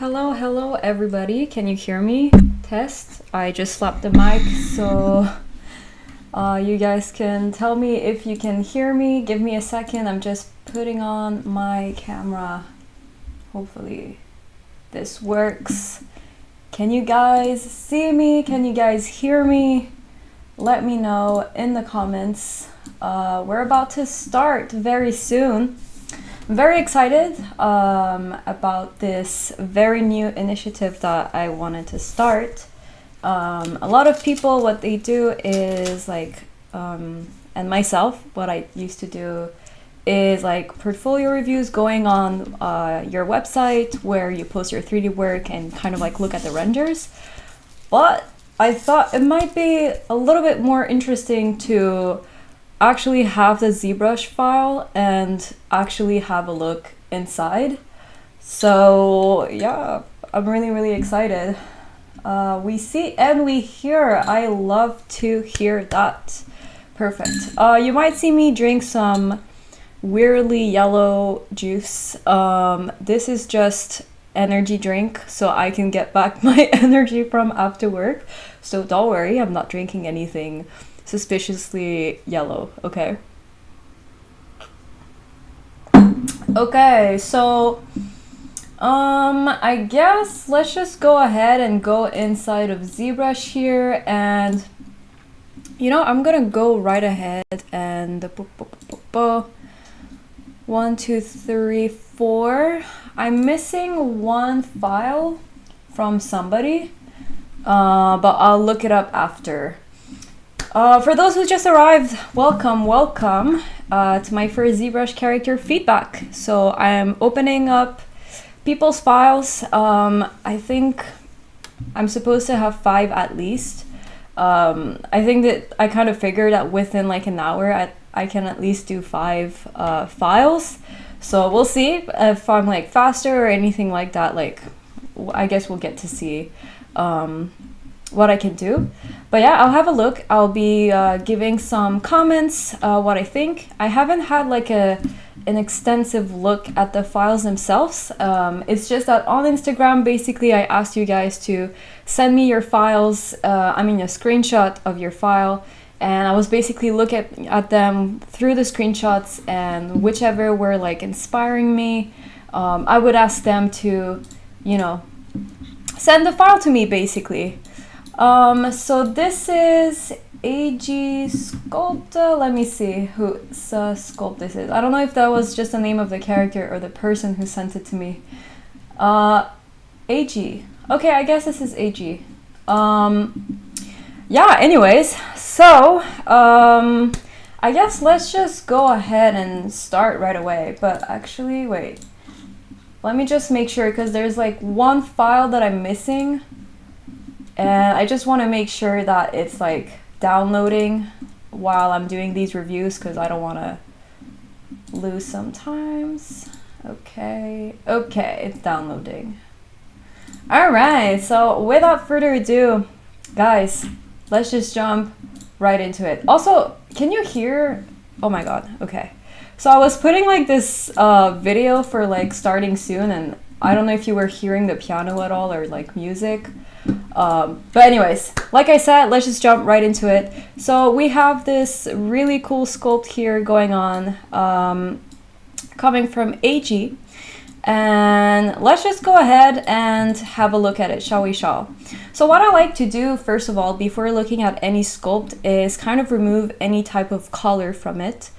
Hello everybody. Can you hear me? Test. I just slapped the mic, so you guys can tell me if you can hear me. Give me a second. I'm just putting on my camera. Hopefully this works. Can you guys see me? Can you guys hear me? Let me know in the comments. We're about to start very soon. I'm very excited about this very new initiative that I wanted to start. A lot of people, what they do is like, and myself, what I used to do is like portfolio reviews going on your website where you post your 3D work and kind of like look at the renders. But I thought it might be a little bit more interesting to actually have the Zbrush file and actually have a look inside. So yeah, I'm really excited. We see and we hear. I love to hear that. Perfect. You might see me drink some weirdly yellow juice. This is just energy drink so I can get back my energy from after work. So don't worry, I'm not drinking anything suspiciously yellow, okay? Okay, so I guess let's just go ahead and go inside of Zbrush here, and you know, I'm gonna go right ahead and 1, 2, 3, 4. I'm missing one file from somebody, but I'll look it up after. For those who just arrived, welcome to my first Zbrush character feedback. So I am opening up people's files. I think I'm supposed to have 5 at least. I think that I kind of figured that within like an hour I can at least do 5 files. So we'll see if I'm like faster or anything like that. Like, I guess we'll get to see what I can do. But yeah, I'll have a look. I'll be giving some comments, what I think. I haven't had like an extensive look at the files themselves. It's just that on Instagram, basically, I asked you guys to send me your files, a screenshot of your file, and I was basically looking at them through the screenshots, and whichever were like inspiring me, I would ask them to, you know, send the file to me basically. So this is AG Sculpt. Let me see who Sculpt this is. I don't know if that was just the name of the character or the person who sent it to me. AG. Okay, I guess this is AG. Yeah, anyways, so I guess let's just go ahead and start right away. But actually, wait. Let me just make sure, because there's like one file that I'm missing. And I just want to make sure that it's like downloading while I'm doing these reviews, because I don't want to lose some times. Okay, it's downloading. All right, so without further ado, guys, let's just jump right into it. Also, can you hear? Oh my god, okay. So I was putting like this video for like starting soon, and I don't know if you were hearing the piano at all or like music. But anyways, like I said, let's just jump right into it. So we have this really cool sculpt here going on, coming from AG, and let's just go ahead and have a look at it, shall we? So what I like to do first of all before looking at any sculpt is kind of remove any type of color from it,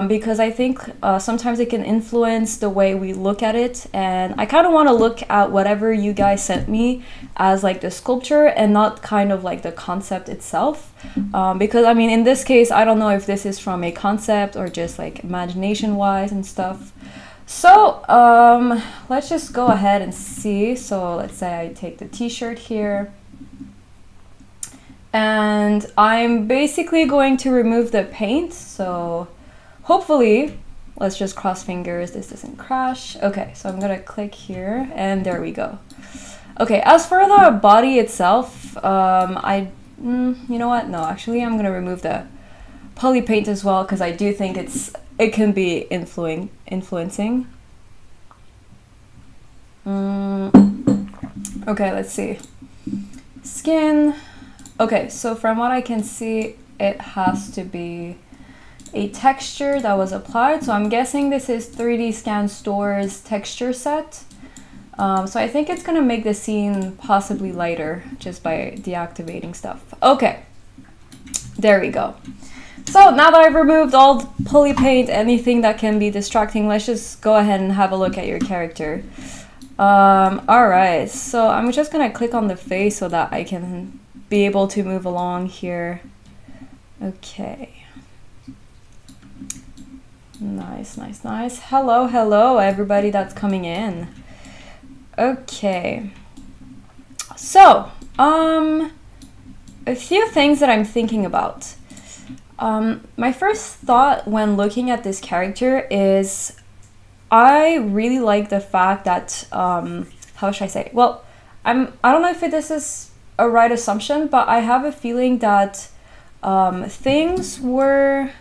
because I think sometimes it can influence the way we look at it, and I kind of want to look at whatever you guys sent me as like the sculpture and not kind of like the concept itself, because I mean in this case I don't know if this is from a concept or just like imagination wise and stuff. So let's just go ahead and see. So let's say I take the t-shirt here, and I'm basically going to remove the paint. So hopefully, let's just cross fingers this doesn't crash. Okay, so I'm gonna click here, and there we go. Okay, as for the body itself, you know what? No, actually I'm gonna remove the poly paint as well, because I do think it can be influencing. Okay, let's see. Skin. Okay, so from what I can see, it has to be a texture that was applied. So I'm guessing this is 3D Scan Store's texture set. So I think it's gonna make the scene possibly lighter just by deactivating stuff. Okay, there we go. So now that I've removed all the poly paint, anything that can be distracting, let's just go ahead and have a look at your character. All right, so I'm just gonna click on the face so that I can be able to move along here. Okay. Nice, nice, nice. Hello, hello, everybody that's coming in. Okay. So, a few things that I'm thinking about. My first thought when looking at this character is I really like the fact that, how should I say? Well, I don't know if this is a right assumption, but I have a feeling that things were,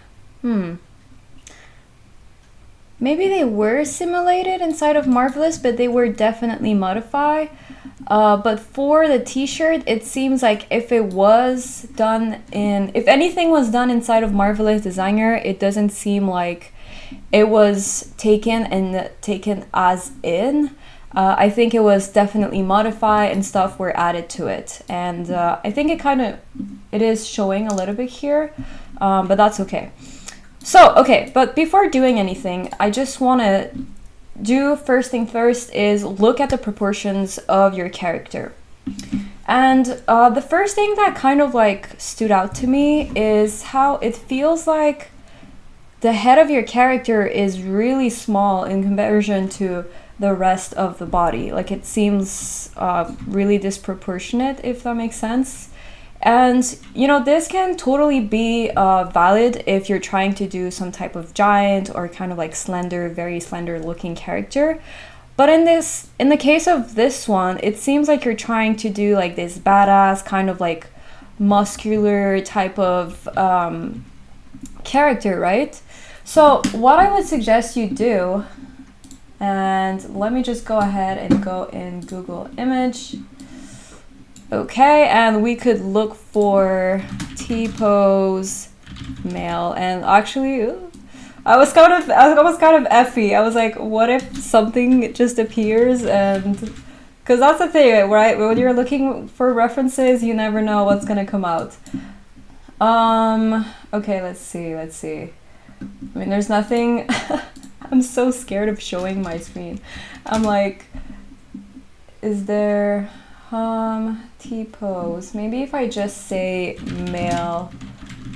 maybe they were simulated inside of Marvelous, but they were definitely modified. But for the t-shirt, it seems like if it was done if anything was done inside of Marvelous Designer, it doesn't seem like it was taken as in. I think it was definitely modified and stuff were added to it. And I think it is showing a little bit here, but that's okay. So, okay, but before doing anything, I just want to do first thing first is look at the proportions of your character. And the first thing that kind of like stood out to me is how it feels like the head of your character is really small in comparison to the rest of the body. Like it seems really disproportionate, if that makes sense. And, you know, this can totally be valid if you're trying to do some type of giant or kind of like slender, very slender looking character. But in the case of this one, it seems like you're trying to do like this badass kind of like muscular type of character, right? So what I would suggest you do, and let me just go ahead and go in Google Image. Okay, and we could look for T-pose male, and actually, I was kind of effy. I was like, what if something just appears? And because that's the thing, right? When you're looking for references, you never know what's gonna come out. Okay, let's see. I mean, there's nothing. I'm so scared of showing my screen. I'm like, is there? T-pose. Maybe if I just say male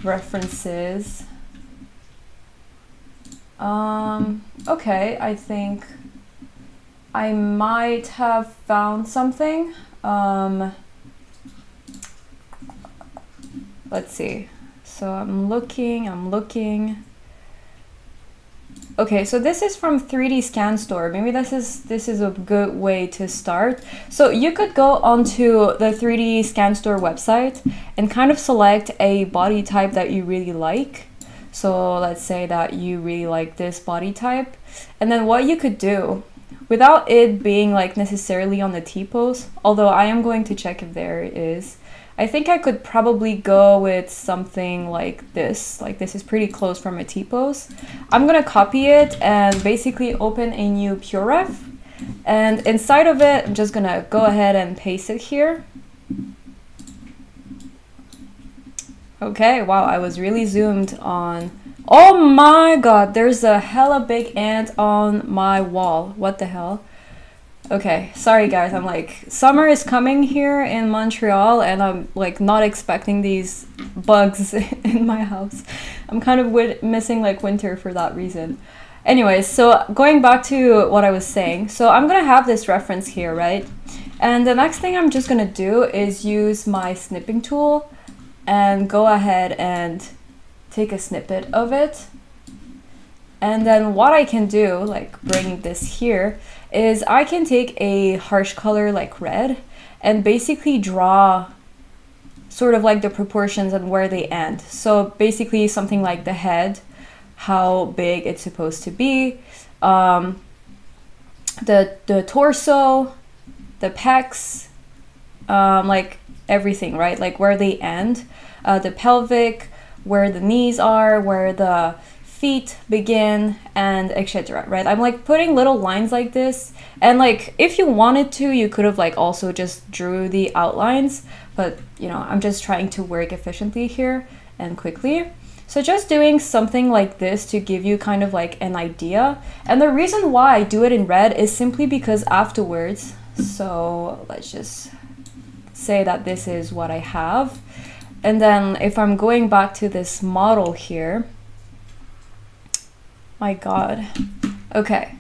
references. Okay, I think I might have found something. Let's see. So I'm looking. Okay, so this is from 3D Scan Store. Maybe this is a good way to start. So you could go onto the 3D Scan Store website and kind of select a body type that you really like. So let's say that you really like this body type. And then what you could do, without it being like necessarily on the T-pose, although I am going to check if there is, I think I could probably go with something like this. Like this is pretty close from a T-pose. I'm gonna copy it and basically open a new PureRef. And inside of it, I'm just gonna go ahead and paste it here. Okay, wow, I was really zoomed on. Oh my god, there's a hella big ant on my wall. What the hell? Okay, sorry guys, I'm like, summer is coming here in Montreal and I'm like not expecting these bugs in my house. I'm kind of missing like winter for that reason. Anyways, so going back to what I was saying, so I'm gonna have this reference here, right? And the next thing I'm just gonna do is use my snipping tool and go ahead and take a snippet of it. And then what I can do, like bring this here, is I can take a harsh color like red and basically draw sort of like the proportions and where they end. So basically something like the head, how big it's supposed to be, the torso, the pecs, like everything, right? Like where they end, the pelvic, where the knees are, where the feet begin, and etc., right? I'm like putting little lines like this, and like if you wanted to, you could have like also just drew the outlines, but you know, I'm just trying to work efficiently here and quickly. So just doing something like this to give you kind of like an idea. And the reason why I do it in red is simply because afterwards, so let's just say that this is what I have. And then if I'm going back to this model here, my God. Okay.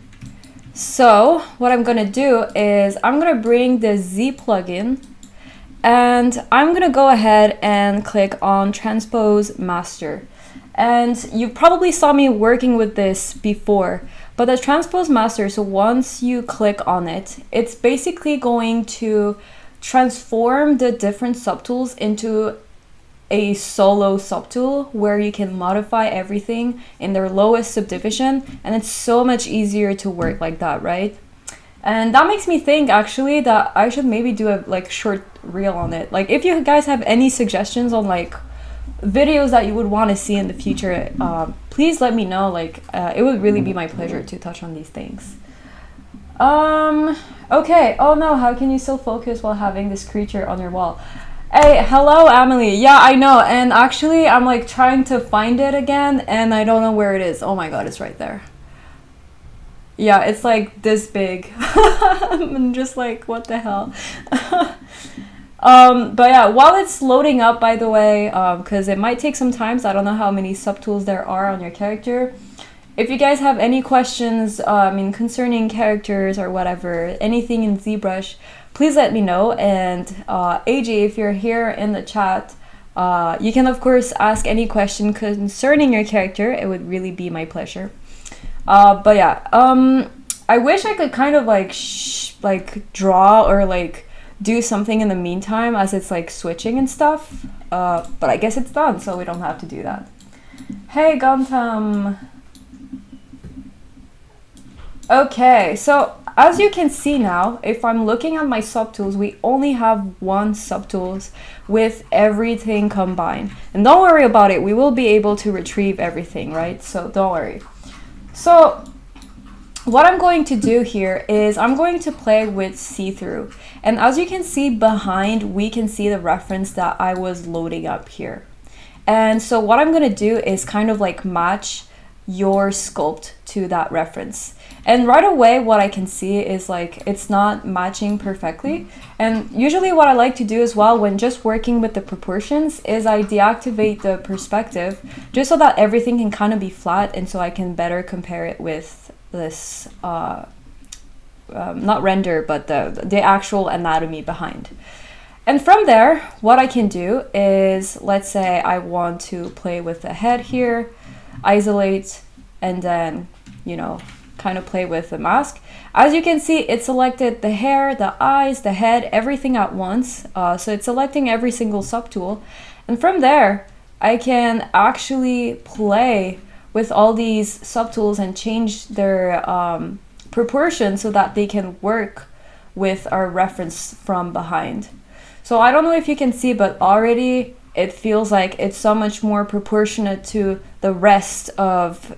So what I'm gonna do is I'm gonna bring the Z plugin and I'm gonna go ahead and click on Transpose Master. And you probably saw me working with this before, but the Transpose Master, so once you click on it, it's basically going to transform the different subtools into a solo subtool where you can modify everything in their lowest subdivision, and it's so much easier to work like that, right? And that makes me think actually that I should maybe do a like short reel on it. Like if you guys have any suggestions on like videos that you would want to see in the future, please let me know. Like it would really be my pleasure to touch on these things. Okay. Oh no, how can you still focus while having this creature on your wall? Hey, hello, Emily. Yeah, I know. And actually, I'm like trying to find it again, and I don't know where it is. Oh my God, it's right there. Yeah, it's like this big. I'm just like, what the hell? But yeah, while it's loading up, by the way, because it might take some time, so I don't know how many subtools there are on your character. If you guys have any questions, concerning characters or whatever, anything in ZBrush, please let me know. And AJ, if you're here in the chat, you can of course ask any question concerning your character. It would really be my pleasure. But yeah, I wish I could kind of like draw or like do something in the meantime as it's like switching and stuff. But I guess it's done, so we don't have to do that. Hey, Guntham. Okay, so as you can see now, if I'm looking at my subtools, we only have one subtools with everything combined. And don't worry about it, we will be able to retrieve everything, right? So don't worry. So what I'm going to do here is I'm going to play with see-through. And as you can see behind, we can see the reference that I was loading up here. And so what I'm going to do is kind of like match your sculpt to that reference. And right away what I can see is like it's not matching perfectly. And usually what I like to do as well when just working with the proportions is I deactivate the perspective just so that everything can kind of be flat, and so I can better compare it with this not render, but the actual anatomy behind. And from there, what I can do is, let's say I want to play with the head here, isolate, and then, you know, kind of play with the mask. As you can see, it selected the hair, the eyes, the head, everything at once. So it's selecting every single subtool. And from there, I can actually play with all these subtools and change their proportion so that they can work with our reference from behind. So I don't know if you can see, but already it feels like it's so much more proportionate to the rest of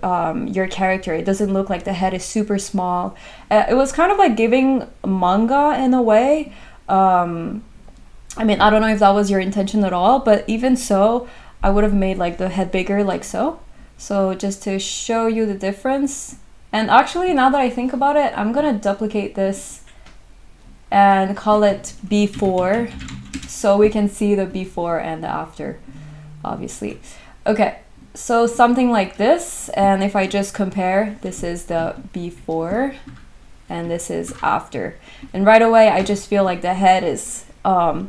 your character. It doesn't look like the head is super small. It was kind of like giving manga in a way. I mean, I don't know if that was your intention at all, but even so, I would have made like the head bigger like so. So just to show you the difference. And actually, now that I think about it, I'm gonna duplicate this and call it before, so we can see the before and the after, obviously. Okay, so something like this, and if I just compare, this is the before and this is after. And right away, I just feel like the head is, how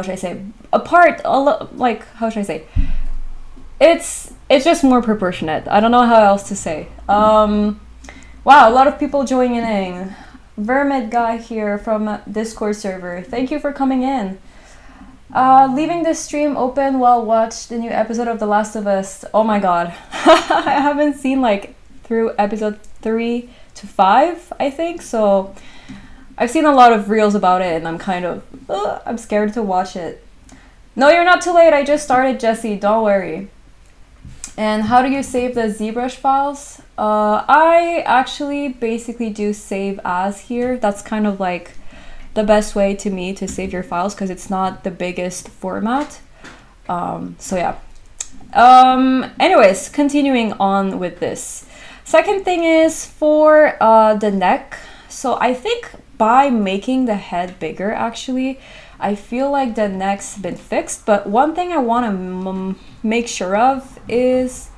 should I say, apart, like, how should I say? It's just more proportionate. I don't know how else to say. Wow, a lot of people joining in. Vermid guy here from Discord server. Thank you for coming in. Leaving the stream open while watch the new episode of The Last of Us. Oh my god. I haven't seen like through episode 3 to 5, I think. So I've seen a lot of reels about it, and I'm kind of, I'm scared to watch it. No, you're not too late. I just started, Jesse. Don't worry. And how do you save the ZBrush files? I actually basically do save as here. That's kind of like the best way to me to save your files because it's not the biggest format. So yeah. Anyways, continuing on with this. Second thing is for the neck. So I think by making the head bigger, actually, I feel like the neck's been fixed. But one thing I want to make sure of is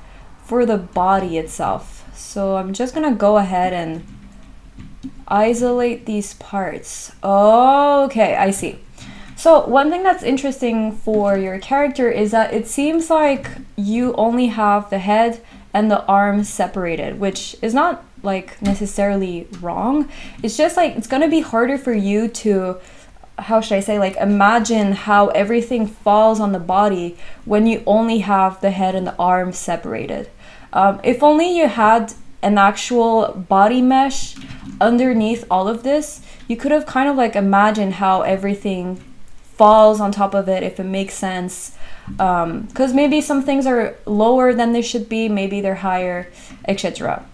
for the body itself. So I'm just gonna go ahead and isolate these parts. Okay, I see. So one thing that's interesting for your character is that it seems like you only have the head and the arms separated, which is not like necessarily wrong. It's just like it's gonna be harder for you to, how should I say, like imagine how everything falls on the body when you only have the head and the arms separated. If only you had an actual body mesh underneath all of this, you could have kind of like imagined how everything falls on top of it, if it makes sense. Because maybe some things are lower than they should be, maybe they're higher, etc.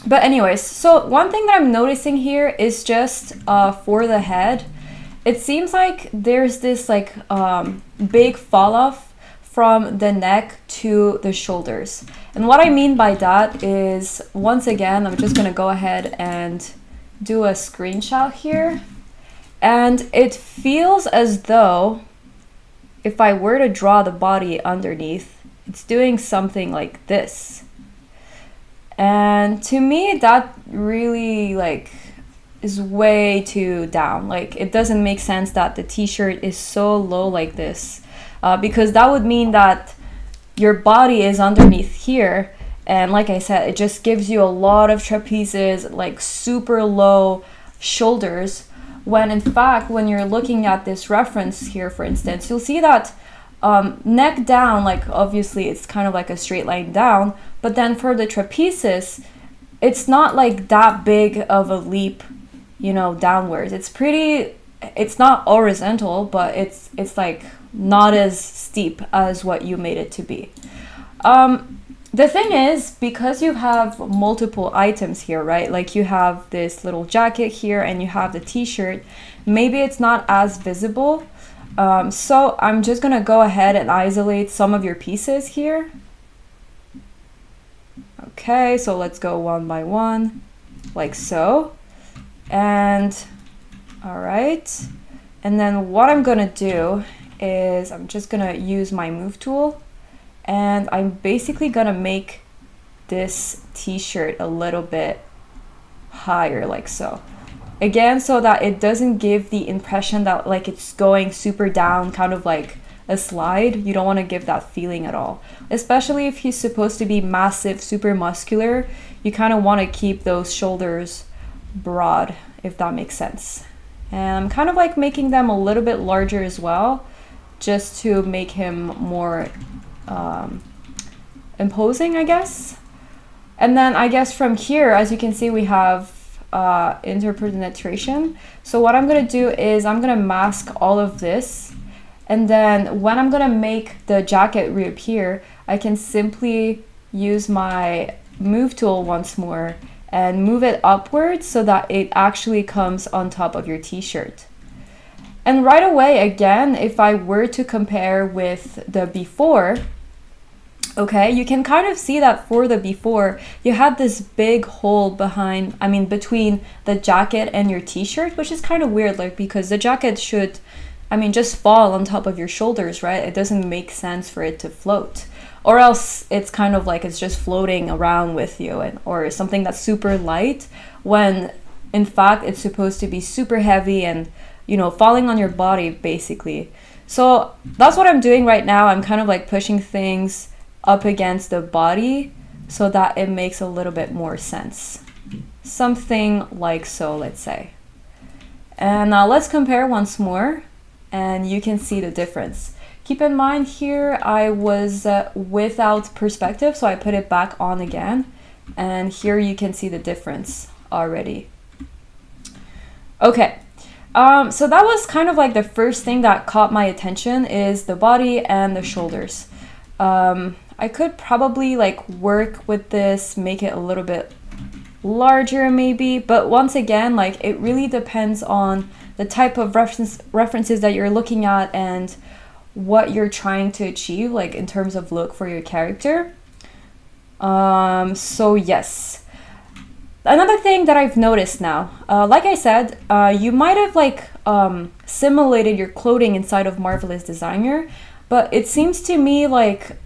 But anyways, so one thing that I'm noticing here is just for the head, it seems like there's this like big fall off from the neck to the shoulders. And what I mean by that is, once again, I'm just gonna go ahead and do a screenshot here. And it feels as though if I were to draw the body underneath, it's doing something like this. And to me, that really like is way too down. Like it doesn't make sense that the t-shirt is so low like this, because that would mean that your body is underneath here. And like I said, it just gives you a lot of trapezes, like super low shoulders. When in fact, when you're looking at this reference here, for instance, you'll see that neck down, like obviously it's kind of like a straight line down, but then for the trapezes, it's not like that big of a leap, you know, downwards. It's not horizontal, but it's like not as steep as what you made it to be. The thing is, because you have multiple items here, right? Like you have this little jacket here and you have the t-shirt, maybe it's not as visible. So I'm just gonna go ahead and isolate some of your pieces here. Okay, so let's go one by one, like so. And all right. And then what I'm gonna do is I'm just gonna use my move tool. And I'm basically gonna make this t-shirt a little bit higher, like so. Again, so that it doesn't give the impression that like it's going super down, kind of like a slide. You don't want to give that feeling at all. Especially if he's supposed to be massive, super muscular, you kind of want to keep those shoulders broad, if that makes sense. And I'm kind of like making them a little bit larger as well, just to make him more imposing, I guess. And then I guess from here, as you can see, we have interpenetration. So what I'm gonna do is I'm gonna mask all of this, and then when I'm gonna make the jacket reappear, I can simply use my move tool once more and move it upwards so that it actually comes on top of your t-shirt. And right away, again, if I were to compare with the before, okay, you can kind of see that for the before, you had this big hole between the jacket and your t-shirt, which is kind of weird, like, because the jacket should, just fall on top of your shoulders, right? It doesn't make sense for it to float. Or else it's kind of like it's just floating around with you, or something that's super light, when in fact it's supposed to be super heavy and, falling on your body, basically. So that's what I'm doing right now. I'm kind of like pushing things up against the body so that it makes a little bit more sense. Something like so, let's say. And now let's compare once more, and you can see the difference. Keep in mind here, I was without perspective, so I put it back on again. And here you can see the difference already. Okay. So that was kind of like the first thing that caught my attention is the body and the shoulders. I could probably like work with this, make it a little bit larger maybe, but once again, like it really depends on the type of references that you're looking at and what you're trying to achieve, like in terms of look for your character. So yes. Another thing that I've noticed now, like I said, you might have like simulated your clothing inside of Marvelous Designer, but it seems to me like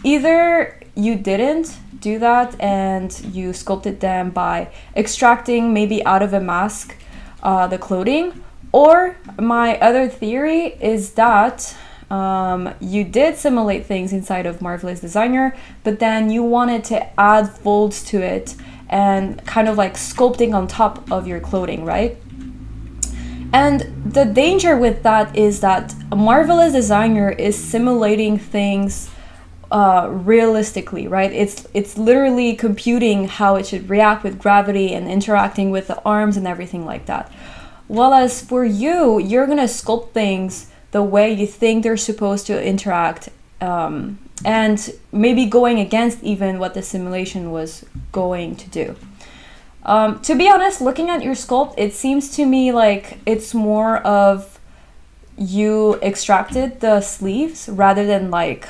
either you didn't do that and you sculpted them by extracting maybe out of a mask the clothing, or my other theory is that you did simulate things inside of Marvelous Designer, but then you wanted to add folds to it and kind of like sculpting on top of your clothing, right? And the danger with that is that a Marvelous Designer is simulating things realistically, right? It's literally computing how it should react with gravity and interacting with the arms and everything like that. Whereas for you, you're gonna sculpt things the way you think they're supposed to interact, and maybe going against even what the simulation was going to do. To be honest, looking at your sculpt, it seems to me like it's more of you extracted the sleeves rather than like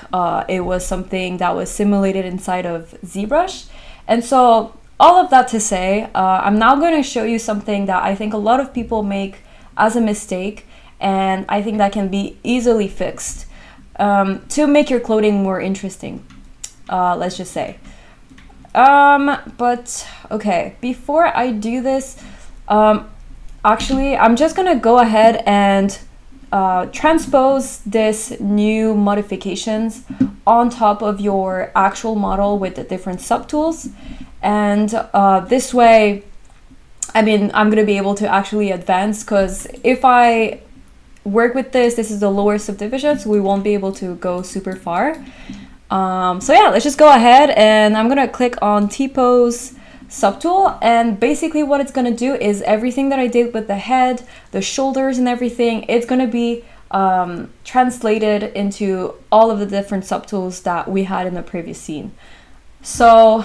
it was something that was simulated inside of Zbrush. And so all of that to say, I'm now going to show you something that I think a lot of people make as a mistake, and I think that can be easily fixed to make your clothing more interesting, let's just say. But okay, before I do this, actually, I'm just gonna go ahead and transpose this new modifications on top of your actual model with the different subtools. And this way, I mean, I'm gonna be able to actually advance, because if I work with this is the lower subdivision, so we won't be able to go super far. So yeah, let's just go ahead and I'm gonna click on T-pose subtool, and basically what it's gonna do is everything that I did with the head, the shoulders and everything, it's gonna be translated into all of the different subtools that we had in the previous scene. So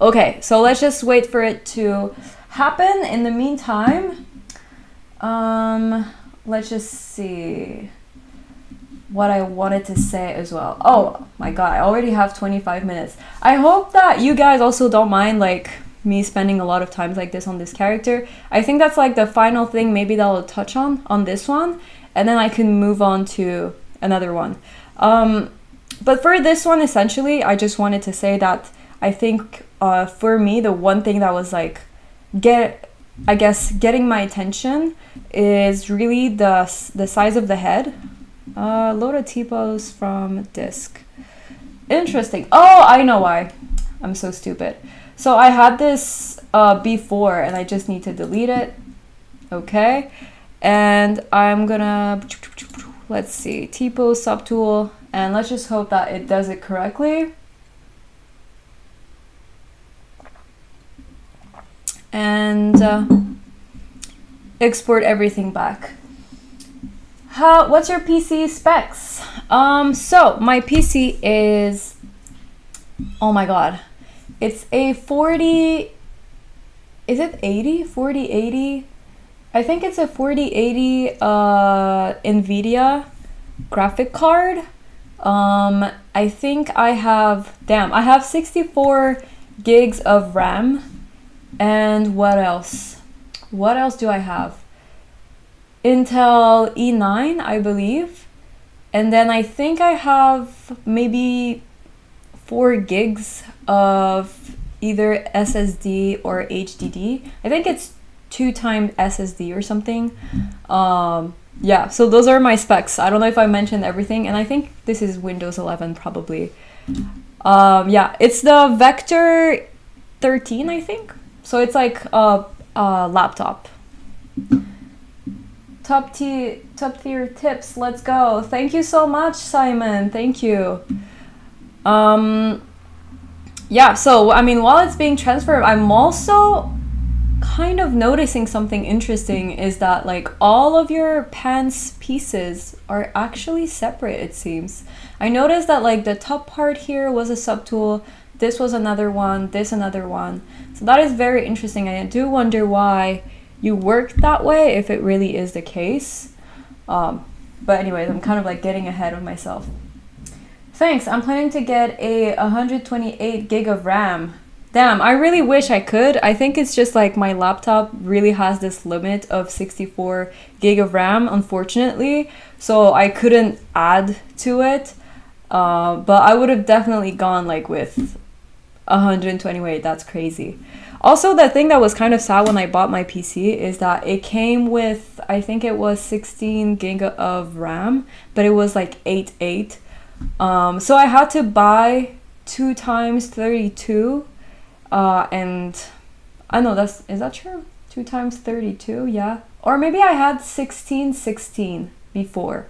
okay, so let's just wait for it to happen. In the meantime, let's just see what I wanted to say as well. Oh my god, I already have 25 minutes. I hope that you guys also don't mind like me spending a lot of time like this on this character. I think that's like the final thing maybe that I'll touch on this one, and then I can move on to another one. But for this one, essentially, I just wanted to say that I think for me, the one thing that was like getting my attention is really the size of the head. Load a T-pose from disk. Interesting. Oh, I know why. I'm so stupid. So I had this before and I just need to delete it. Okay. And I'm gonna, let's see, T-pose subtool, and let's just hope that it does it correctly. And export everything back. What's your PC specs? So my PC is, oh my god, it's a 40, is it 80? 4080? I think it's a 4080 NVIDIA graphic card. I think I have 64 gigs of RAM. And what else? What else do I have? Intel E9, I believe. And then I think I have maybe 4 gigs of either SSD or HDD. I think it's 2 times SSD or something. Yeah, so those are my specs. I don't know if I mentioned everything, and I think this is Windows 11 probably. Yeah, it's the Vector 13, I think. So it's like a laptop. Top tier tips, let's go. Thank you so much, Simon. Thank you. Yeah, so I mean, while it's being transferred, I'm also kind of noticing something interesting is that like all of your pants pieces are actually separate, it seems. I noticed that like the top part here was a subtool, this was another one, this another one. So that is very interesting. I do wonder why you work that way, if it really is the case. But anyways, I'm kind of like getting ahead of myself. Thanks, I'm planning to get a 128 gig of RAM. Damn, I really wish I could. I think it's just like my laptop really has this limit of 64 gig of RAM, unfortunately. So I couldn't add to it. But I would have definitely gone like with 128. That's crazy. Also, the thing that was kind of sad when I bought my PC is that it came with, I think it was 16 gig of RAM, but it was like 8.8. So I had to buy 2 times 32. And I know is that true? 2 times 32, yeah. Or maybe I had 16 before.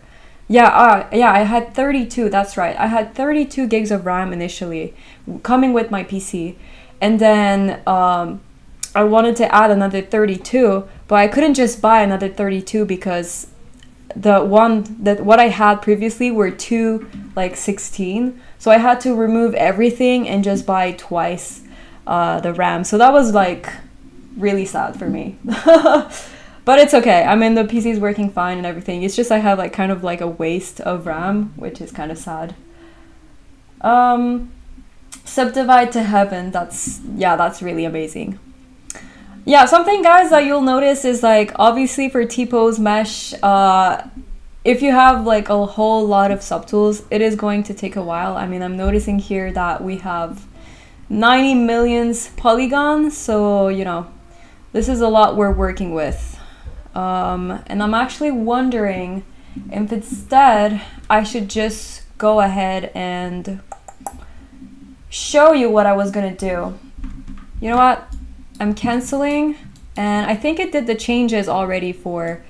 Yeah, I had 32, that's right. I had 32 gigs of RAM initially, coming with my PC. And then I wanted to add another 32, but I couldn't just buy another 32 because what I had previously were 2 like 16. So I had to remove everything and just buy twice the RAM. So that was like really sad for me. But it's okay. I mean, the PC is working fine and everything. It's just I have like kind of like a waste of RAM, which is kind of sad. Subdivide to heaven. That's really amazing. Yeah, something guys that you'll notice is like obviously for T-pose mesh, if you have like a whole lot of subtools, it is going to take a while. I mean, I'm noticing here that we have 90 million polygons, so you know this is a lot we're working with. And I'm actually wondering if instead I should just go ahead and show you what I was gonna do. You know what? I'm canceling, and I think it did the changes already for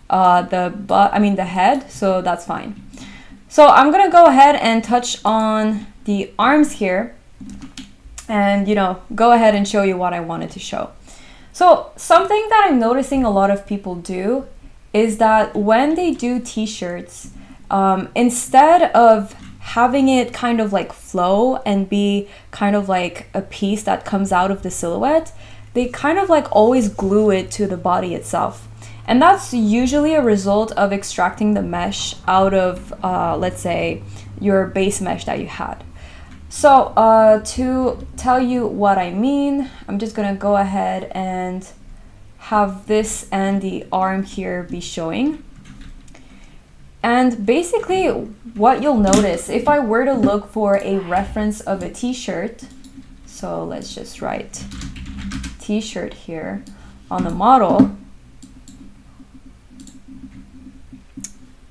the head, so that's fine. So I'm gonna go ahead and touch on the arms here and go ahead and show you what I wanted to show. So something that I'm noticing a lot of people do is that when they do t-shirts, instead of having it kind of like flow and be kind of like a piece that comes out of the silhouette, they kind of like always glue it to the body itself. And that's usually a result of extracting the mesh out of, let's say, your base mesh that you had. So to tell you what I mean, I'm just gonna go ahead and have this and the arm here be showing. And basically what you'll notice, if I were to look for a reference of a t-shirt, so let's just write t-shirt here on the model.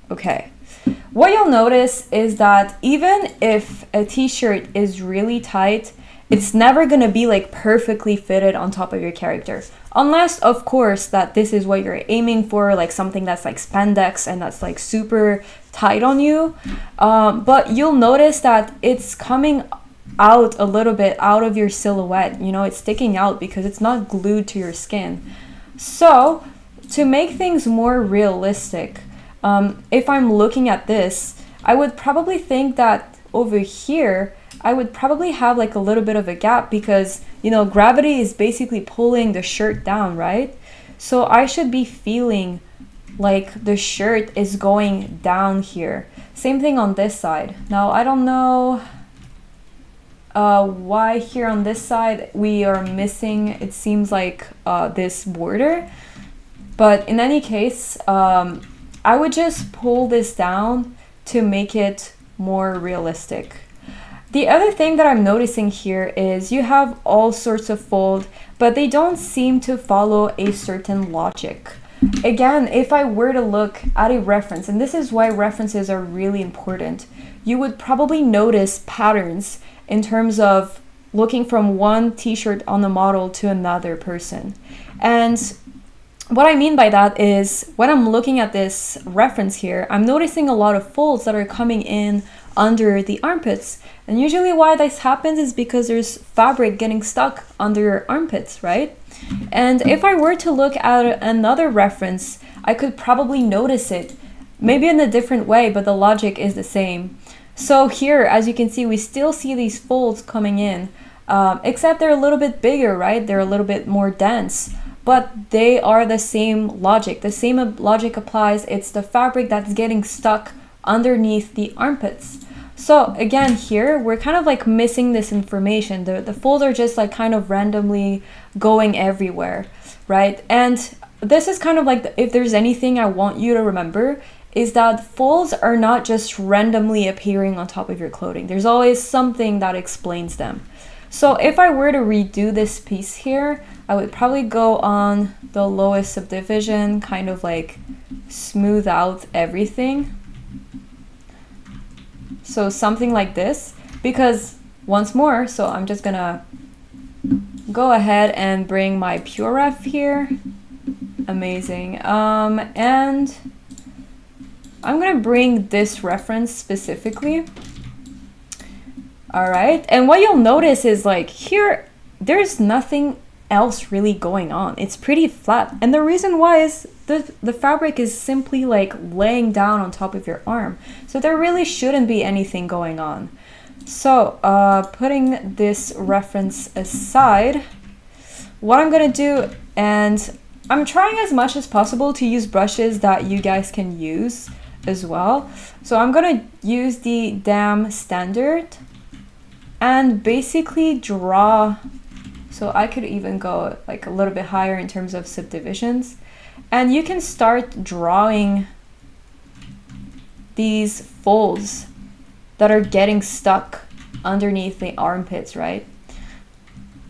Okay. What you'll notice is that even if a t-shirt is really tight, it's never going to be like perfectly fitted on top of your character. Unless, of course, that this is what you're aiming for, like something that's like spandex and that's like super tight on you. But you'll notice that it's coming out a little bit out of your silhouette. It's sticking out because it's not glued to your skin. So to make things more realistic, if I'm looking at this, I would probably think that over here, I would probably have like a little bit of a gap because, gravity is basically pulling the shirt down, right? So I should be feeling like the shirt is going down here. Same thing on this side. Now, I don't know why here on this side we are missing, it seems like this border. But in any case, I would just pull this down to make it more realistic. The other thing that I'm noticing here is you have all sorts of fold, but they don't seem to follow a certain logic. Again, if I were to look at a reference, and this is why references are really important, you would probably notice patterns in terms of looking from one t-shirt on the model to another person. And what I mean by that is when I'm looking at this reference here, I'm noticing a lot of folds that are coming in under the armpits. And usually why this happens is because there's fabric getting stuck under your armpits, right? And if I were to look at another reference, I could probably notice it, maybe in a different way, but the logic is the same. So here, as you can see, we still see these folds coming in, except they're a little bit bigger, right? They're a little bit more dense, but they are the same logic. The same logic applies. It's the fabric that's getting stuck underneath the armpits. So again, here, we're kind of like missing this information. The folds are just like kind of randomly going everywhere, right? And this is kind of like, if there's anything I want you to remember, is that folds are not just randomly appearing on top of your clothing. There's always something that explains them. So if I were to redo this piece here, I would probably go on the lowest subdivision, kind of like smooth out everything. So something like this, because once more, so I'm just gonna go ahead and bring my Pure Ref here. Amazing. And I'm gonna bring this reference specifically. All right, and what you'll notice is like here, there's nothing else really going on. It's pretty flat, and the reason why is the fabric is simply like laying down on top of your arm, so there really shouldn't be anything going on. So putting this reference aside, what I'm gonna do, and I'm trying as much as possible to use brushes that you guys can use as well. So I'm gonna use the Dam Standard and basically draw. So I could even go like a little bit higher in terms of subdivisions, and you can start drawing these folds that are getting stuck underneath the armpits, right?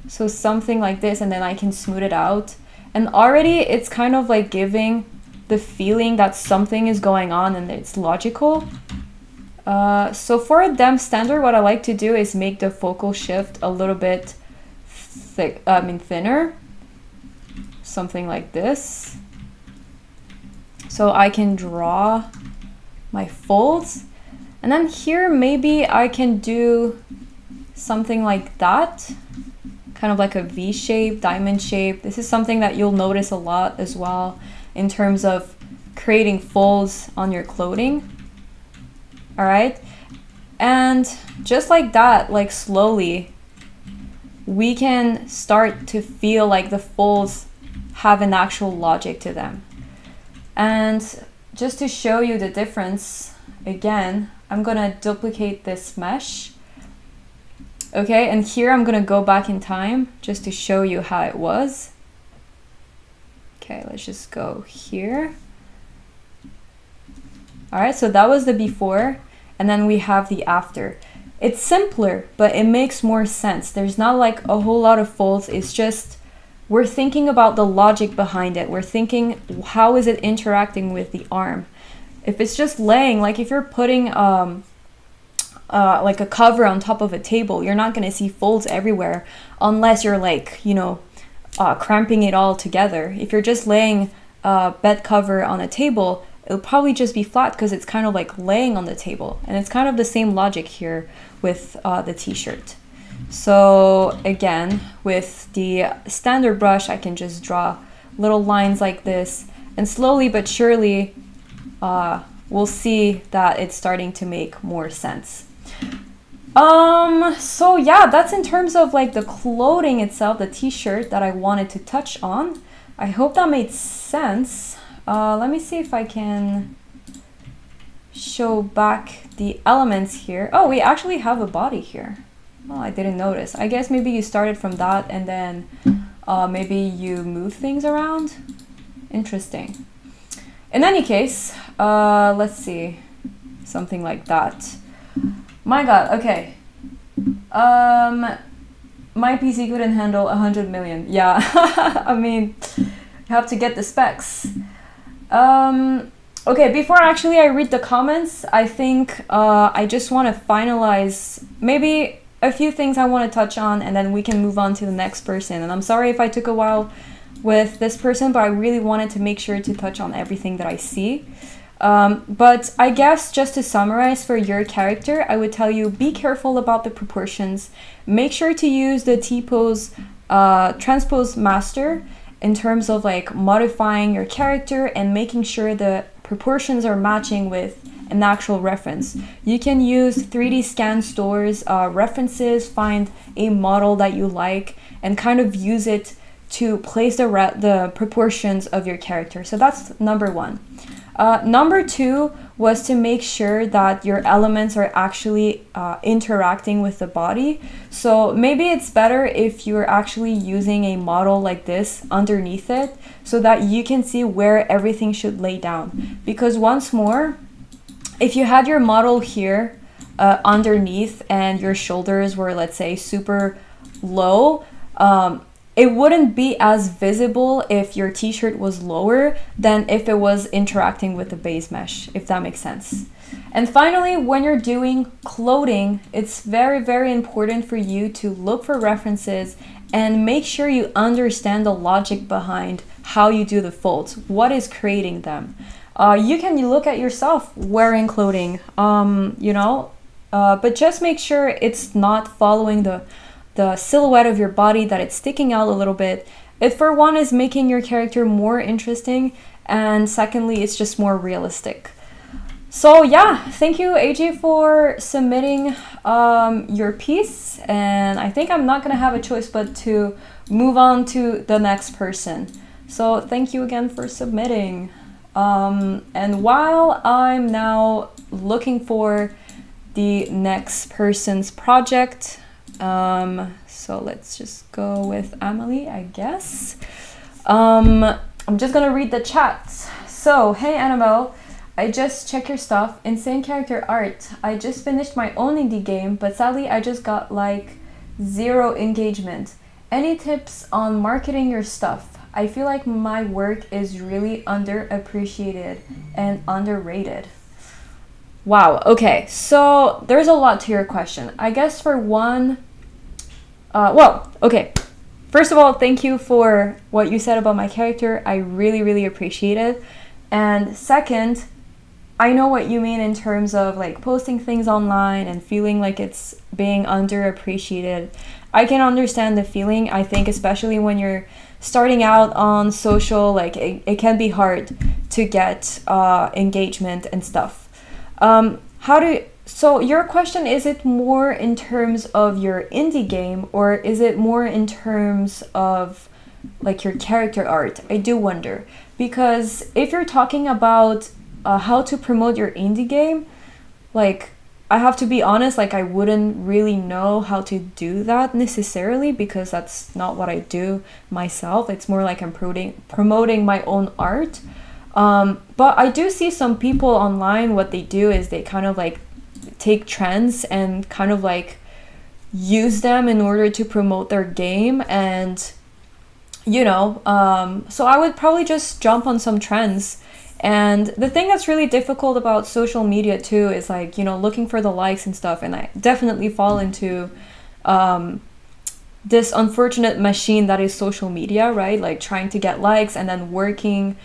So something like this, and then I can smooth it out, and already it's kind of like giving the feeling that something is going on and it's logical. So for a Dam Standard, what I like to do is make the focal shift a little bit thinner, something like this, so I can draw my folds. And then here maybe I can do something like that, kind of like a V shape, diamond shape. This is something that you'll notice a lot as well in terms of creating folds on your clothing. All right, and just like that, like slowly, we can start to feel like the folds have an actual logic to them. And just to show you the difference, again, I'm gonna duplicate this mesh. Okay, and here I'm gonna go back in time just to show you how it was. Okay, let's just go here. All right, so that was the before, and then we have the after. It's simpler, but it makes more sense. There's not like a whole lot of folds. It's just, we're thinking about the logic behind it. We're thinking, how is it interacting with the arm? If it's just laying, like if you're putting like a cover on top of a table, you're not gonna see folds everywhere unless you're like, you know, cramping it all together. If you're just laying a bed cover on a table, it'll probably just be flat because it's kind of like laying on the table. And it's kind of the same logic here with the t-shirt. So again, with the standard brush, I can just draw little lines like this, and slowly but surely we'll see that it's starting to make more sense. So yeah, that's in terms of like the clothing itself, the t-shirt that I wanted to touch on. I hope that made sense. Let me see if I can show back the elements here. Oh, we actually have a body here. Oh, I didn't notice. I guess maybe you started from that and then maybe you move things around. Interesting. In any case, let's see. Something like that. My God, okay. My PC couldn't handle 100 million. Yeah, I mean, you have to get the specs. Okay, before actually I read the comments, I think I just want to finalize maybe a few things I want to touch on, and then we can move on to the next person. And I'm sorry if I took a while with this person, but I really wanted to make sure to touch on everything that I see. But I guess just to summarize for your character, I would tell you, be careful about the proportions. Make sure to use the T-pose transpose master, in terms of like modifying your character and making sure the proportions are matching with an actual reference. You can use 3D scan stores, references, find a model that you like, and kind of use it to place the proportions of your character. So that's number one. Number two was to make sure that your elements are actually interacting with the body. So maybe it's better if you're actually using a model like this underneath it so that you can see where everything should lay down. Because once more, if you had your model here underneath and your shoulders were, let's say, super low, it wouldn't be as visible if your t-shirt was lower than if it was interacting with the base mesh, if that makes sense. And finally, when you're doing clothing, it's very, very important for you to look for references and make sure you understand the logic behind how you do the folds, what is creating them. You can look at yourself wearing clothing, but just make sure it's not following the silhouette of your body, that it's sticking out a little bit. It, for one, is making your character more interesting, and secondly, it's just more realistic. So yeah, thank you, AJ, for submitting your piece, and I think I'm not gonna have a choice but to move on to the next person. So thank you again for submitting. And while I'm now looking for the next person's project, so let's just go with Emily, I guess. I'm just gonna read the chat. So, hey Annabelle, I just checked your stuff. Insane character art. I just finished my own indie game, but sadly I just got like 0 engagement. Any tips on marketing your stuff? I feel like my work is really underappreciated and underrated. Wow, okay, so there's a lot to your question. I guess for one, okay. First of all, thank you for what you said about my character. I really, really appreciate it. And second, I know what you mean in terms of like posting things online and feeling like it's being underappreciated. I can understand the feeling. I think especially when you're starting out on social, like it can be hard to get engagement and stuff. So your question, is it more in terms of your indie game, or is it more in terms of like your character art? I do wonder, because if you're talking about how to promote your indie game, like I have to be honest, like I wouldn't really know how to do that necessarily, because that's not what I do myself. It's more like I'm promoting my own art. But I do see some people online, what they do is they kind of like take trends and kind of like use them in order to promote their game. And so I would probably just jump on some trends. And the thing that's really difficult about social media too is like, looking for the likes and stuff. And I definitely fall into this unfortunate machine that is social media, right? Like trying to get likes and then working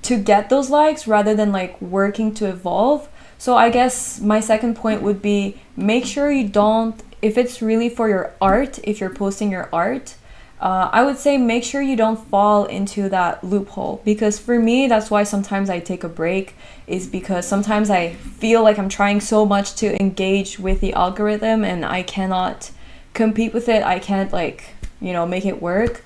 to get those likes rather than like working to evolve. So I guess my second point would be, make sure you don't, if it's really for your art, if you're posting your art, I would say make sure you don't fall into that loophole. Because for me, that's why sometimes I take a break, is because sometimes I feel like I'm trying so much to engage with the algorithm and I cannot compete with it. I can't make it work.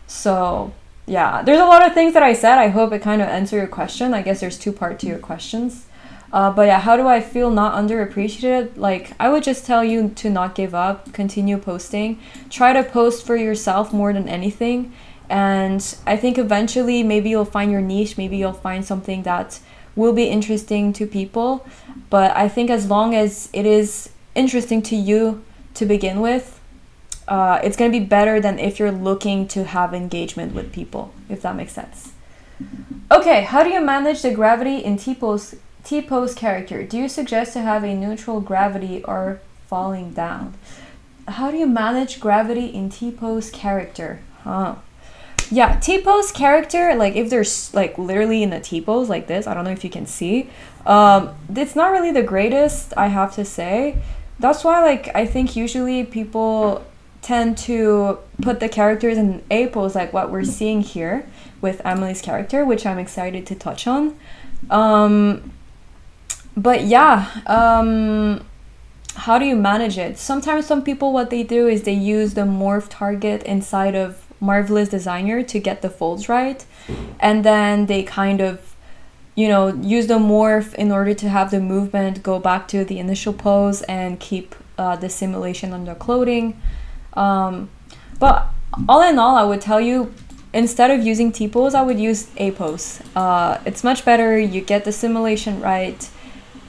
So yeah, there's a lot of things that I said. I hope it kind of answered your question. I guess there's 2 parts to your questions. But yeah, how do I feel not underappreciated? Like, I would just tell you to not give up, continue posting, try to post for yourself more than anything. And I think eventually maybe you'll find your niche, maybe you'll find something that will be interesting to people. But I think as long as it is interesting to you to begin with, it's going to be better than if you're looking to have engagement with people, if that makes sense. Okay, how do you manage the gravity in T-pose character? Do you suggest to have a neutral gravity or falling down? How do you manage gravity in T-pose character? Yeah, T-pose character, like if there's like literally in a T-pose like this, I don't know if you can see, it's not really the greatest, I have to say. That's why like I think usually people tend to put the characters in A pose like what we're seeing here with Emily's character, which I'm excited to touch on. But yeah, how do you manage it? Sometimes some people, what they do is they use the morph target inside of Marvelous Designer to get the folds right, and then they kind of, you know, use the morph in order to have the movement go back to the initial pose and keep the simulation under clothing. But all in all, I would tell you, instead of using T pose, I would use A pose. It's much better, you get the simulation right,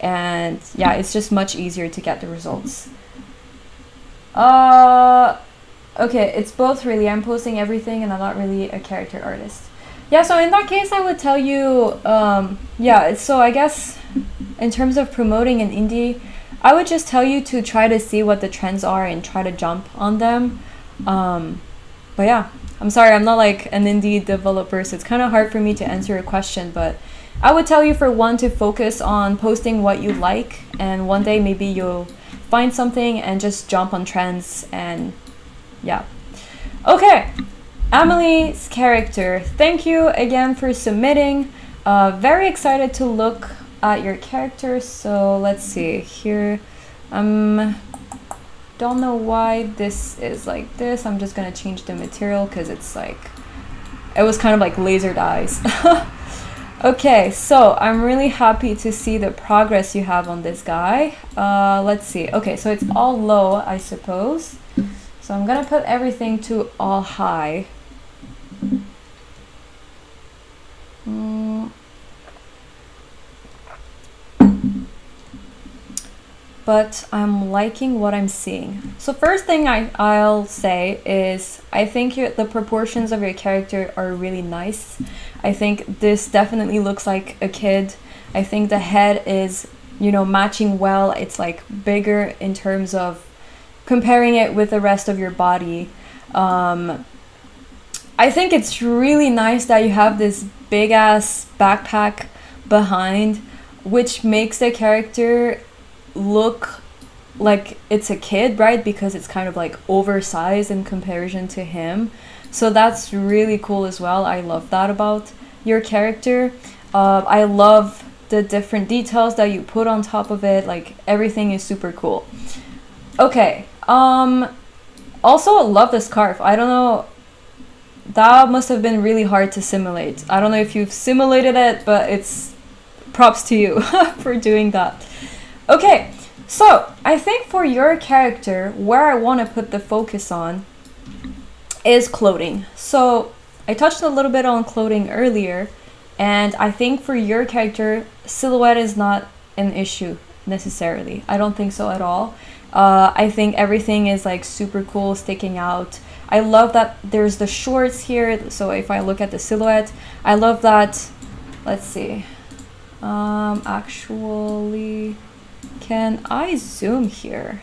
and yeah, it's just much easier to get the results. Okay, it's both really. I'm posting everything and I'm not really a character artist. Yeah, so in that case, I would tell you, yeah, so I guess in terms of promoting an indie, I would just tell you to try to see what the trends are and try to jump on them. But yeah, I'm sorry, I'm not like an indie developer, so it's kind of hard for me to answer your question, but I would tell you for one to focus on posting what you like, and one day maybe you'll find something and just jump on trends, and yeah. Okay, Emily's character. Thank you again for submitting. Very excited to look at your character. So let's see here. Don't know why this is like this. I'm just gonna change the material because it's like, it was kind of like lasered eyes. Okay, so I'm really happy to see the progress you have on this guy. Let's see. Okay, so it's all low, I suppose. So I'm gonna put everything to all high. But I'm liking what I'm seeing. So first thing I'll say is I think the proportions of your character are really nice. I think this definitely looks like a kid. I think the head is, you know, matching well. It's like bigger in terms of comparing it with the rest of your body. I think it's really nice that you have this big ass backpack behind, which makes the character look like it's a kid, right? Because it's kind of like oversized in comparison to him. So that's really cool as well. I love that about your character. I love the different details that you put on top of it. Like everything is super cool. Okay. Also love the scarf. I don't know, that must have been really hard to simulate. I don't know if you've simulated it, but it's props to you for doing that. Okay, so I think for your character, where I want to put the focus on is clothing. So I touched a little bit on clothing earlier, and I think for your character, silhouette is not an issue necessarily. I don't think so at all. I think everything is like super cool, sticking out. I love that there's the shorts here. So if I look at the silhouette, I love that. Let's see. Actually, can I zoom here?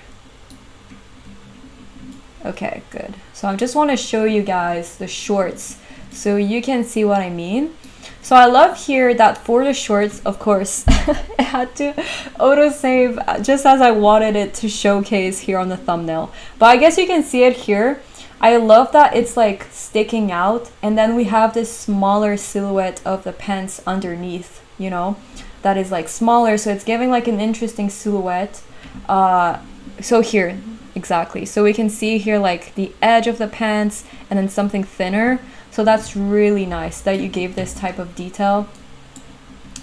Okay, good. So I just want to show you guys the shorts so you can see what I mean. So I love here that for the shorts, of course, it had to autosave just as I wanted it to showcase here on the thumbnail. But I guess you can see it here. I love that it's like sticking out, and then we have this smaller silhouette of the pants underneath, you know, that is like smaller, so it's giving like an interesting silhouette. So here, exactly, so we can see here like the edge of the pants and then something thinner. So that's really nice that you gave this type of detail.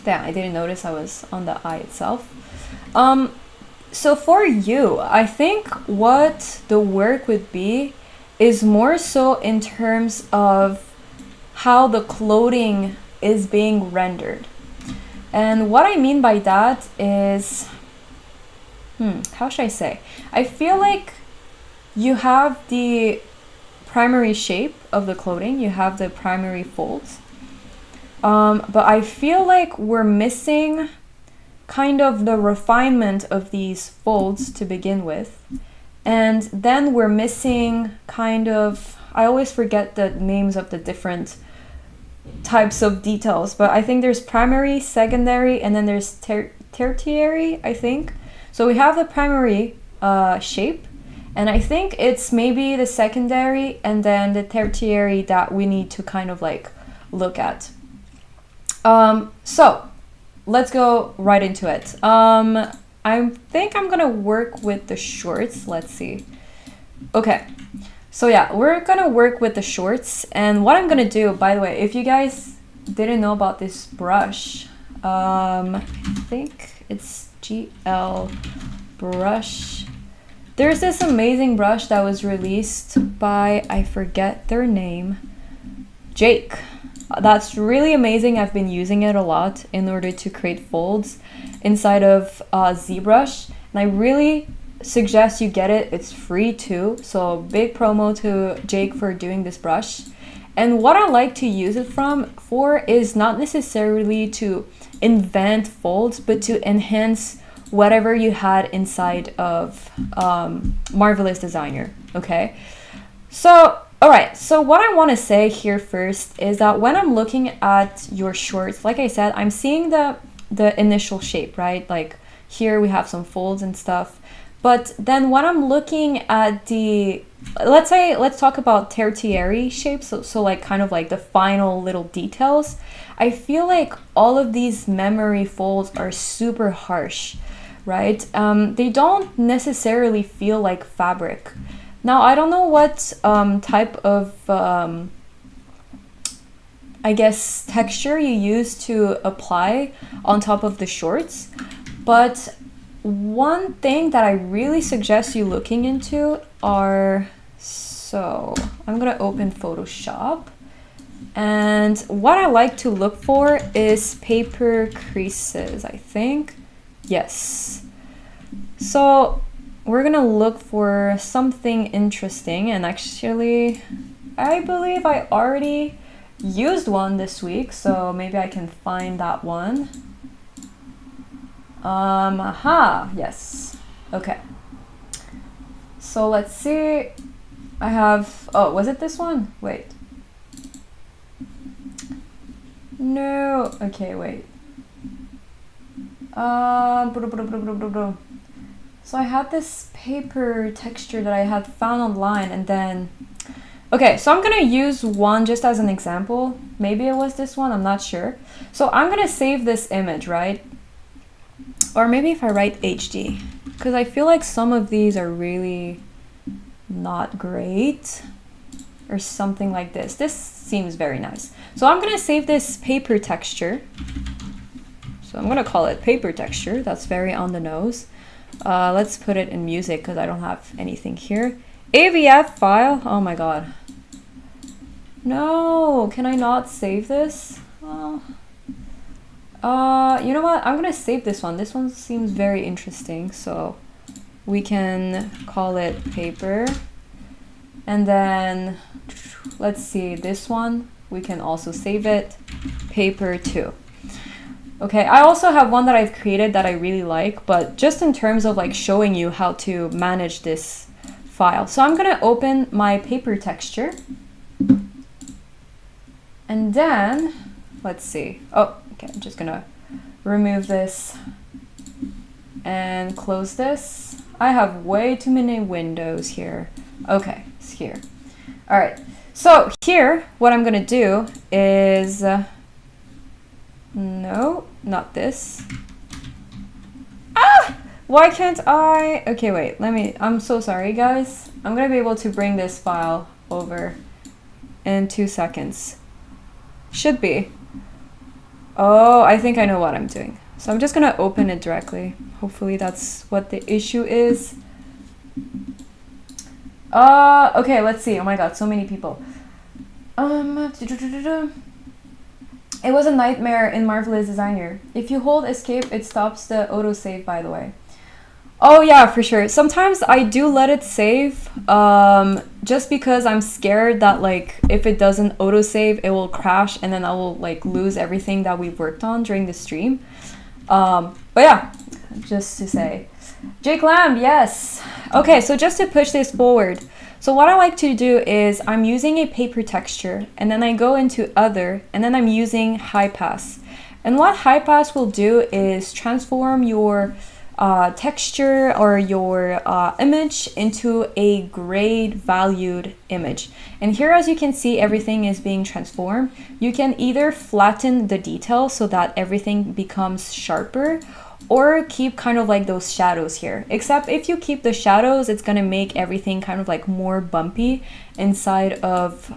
Yeah, I didn't notice I was on the eye itself. So for you, I think what the work would be is more so in terms of how the clothing is being rendered. And what I mean by that is, how should I say? I feel like you have the primary shape of the clothing, you have the primary folds, but I feel like we're missing kind of the refinement of these folds to begin with. And then we're missing kind of, I always forget the names of the different types of details, but I think there's primary, secondary, and then there's tertiary, I think. So we have the primary shape, And I think it's maybe the secondary and then the tertiary that we need to kind of like look at. So let's go right into it. I think I'm gonna work with the shorts. Let's see. Okay, so yeah, we're gonna work with the shorts. And what I'm gonna do, by the way, if you guys didn't know about this brush, I think it's GL brush. There's this amazing brush that was released by, I forget their name, Jake. That's really amazing. I've been using it a lot in order to create folds inside of Zbrush, and I really suggest you get it. It's free too, so big promo to Jake for doing this brush. And what I like to use it for is not necessarily to invent folds, but to enhance whatever you had inside of Marvelous Designer. Okay, so all right, so what I want to say here first is that when I'm looking at your shorts, like I said, I'm seeing the initial shape, right? Like here we have some folds and stuff, but then when I'm looking at the, let's talk about tertiary shapes, so like kind of like the final little details, I feel like all of these memory folds are super harsh, right? They don't necessarily feel like fabric. Now, I don't know what type of, I guess, texture you use to apply on top of the shorts, but one thing that I really suggest you looking into are, so I'm gonna open Photoshop, and what I like to look for is paper creases, I think. Yes. So we're gonna look for something interesting, and actually I believe I already used one this week, so maybe I can find that one. Aha, yes. Okay, so let's see. I have, oh, was it this one? Wait, no, okay, wait. So I had this paper texture that I had found online, and then, okay, so I'm gonna use one just as an example. Maybe it was this one, I'm not sure. So I'm gonna save this image, right? Or maybe if I write HD, because I feel like some of these are really not great, or something like this. This seems very nice. So I'm gonna save this paper texture. So I'm gonna call it paper texture. That's very on the nose. Let's put it in music because I don't have anything here. AVF file. Oh my god. No, can I not save this? Oh. You know what? I'm gonna save this one. This one seems very interesting. So we can call it paper. And then let's see, this one, we can also save it. Paper 2. Okay, I also have one that I've created that I really like, but just in terms of like showing you how to manage this file. So I'm gonna open my paper texture. And then, let's see. Oh, okay, I'm just gonna remove this and close this. I have way too many windows here. Okay, it's here. All right, so here, what I'm gonna do is, no, not this. Ah! Why can't I? Okay, wait, I'm so sorry, guys. I'm gonna be able to bring this file over in 2 seconds. Should be. Oh, I think I know what I'm doing. So I'm just gonna open it directly. Hopefully that's what the issue is. Okay, let's see. Oh my god, so many people. It was a nightmare in Marvelous Designer. If you hold escape, it stops the autosave, by the way. Oh yeah, for sure. Sometimes I do let it save, just because I'm scared that like if it doesn't autosave, it will crash and then I will like lose everything that we've worked on during the stream. But yeah, just to say. Jake Lamb, yes. Okay, so just to push this forward. So what I like to do is I'm using a paper texture and then I go into other and then I'm using high pass. And what high pass will do is transform your texture or your image into a grade valued image. And here, as you can see, everything is being transformed. You can either flatten the detail so that everything becomes sharper, or keep kind of like those shadows here. Except if you keep the shadows, it's gonna make everything kind of like more bumpy inside of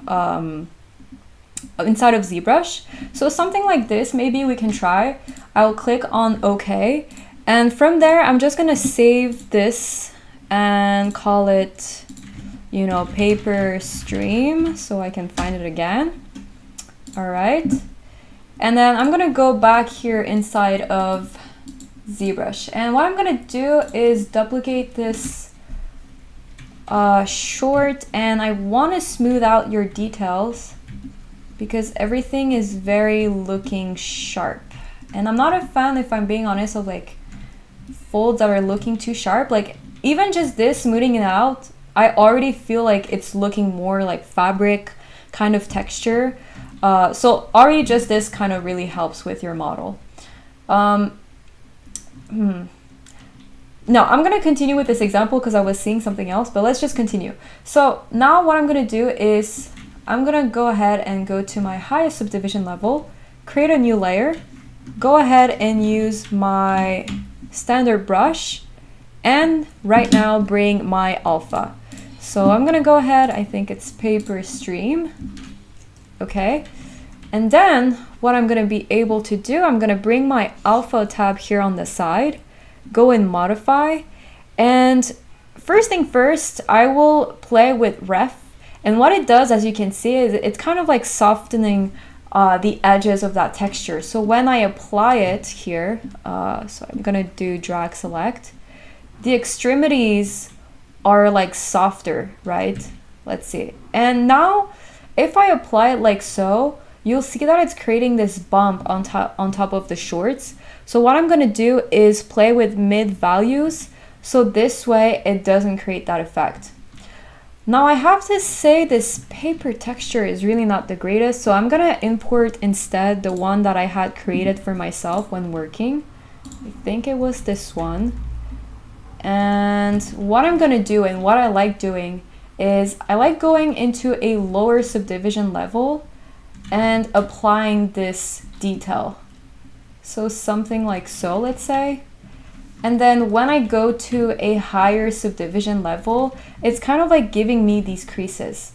ZBrush. So something like this, maybe we can try. I'll click on OK. And from there, I'm just gonna save this and call it, you know, paper stream, so I can find it again. All right. And then I'm gonna go back here inside of ZBrush. And what I'm gonna do is duplicate this short, and I wanna smooth out your details because everything is very looking sharp. And I'm not a fan, if I'm being honest, of like folds that are looking too sharp. Like even just this, smoothing it out, I already feel like it's looking more like fabric kind of texture. So already just this kind of really helps with your model. No, I'm gonna continue with this example because I was seeing something else, but let's just continue. So now what I'm gonna do is I'm gonna go ahead and go to my highest subdivision level, create a new layer, go ahead and use my standard brush, and right now bring my alpha. So I'm gonna go ahead, I think it's paper stream. Okay. And then what I'm gonna be able to do, I'm gonna bring my alpha tab here on the side, go and modify. And first thing first, I will play with ref. And what it does, as you can see, is it's kind of like softening the edges of that texture. So when I apply it here, so I'm gonna do drag select, the extremities are like softer, right? Let's see. And now if I apply it like so, you'll see that it's creating this bump on top of the shorts. So what I'm gonna do is play with mid values, so this way it doesn't create that effect. Now I have to say this paper texture is really not the greatest, so I'm gonna import instead the one that I had created for myself when working. I think it was this one. And what I'm gonna do, and what I like doing, is I like going into a lower subdivision level and applying this detail. So something like so, let's say. And then when I go to a higher subdivision level, it's kind of like giving me these creases.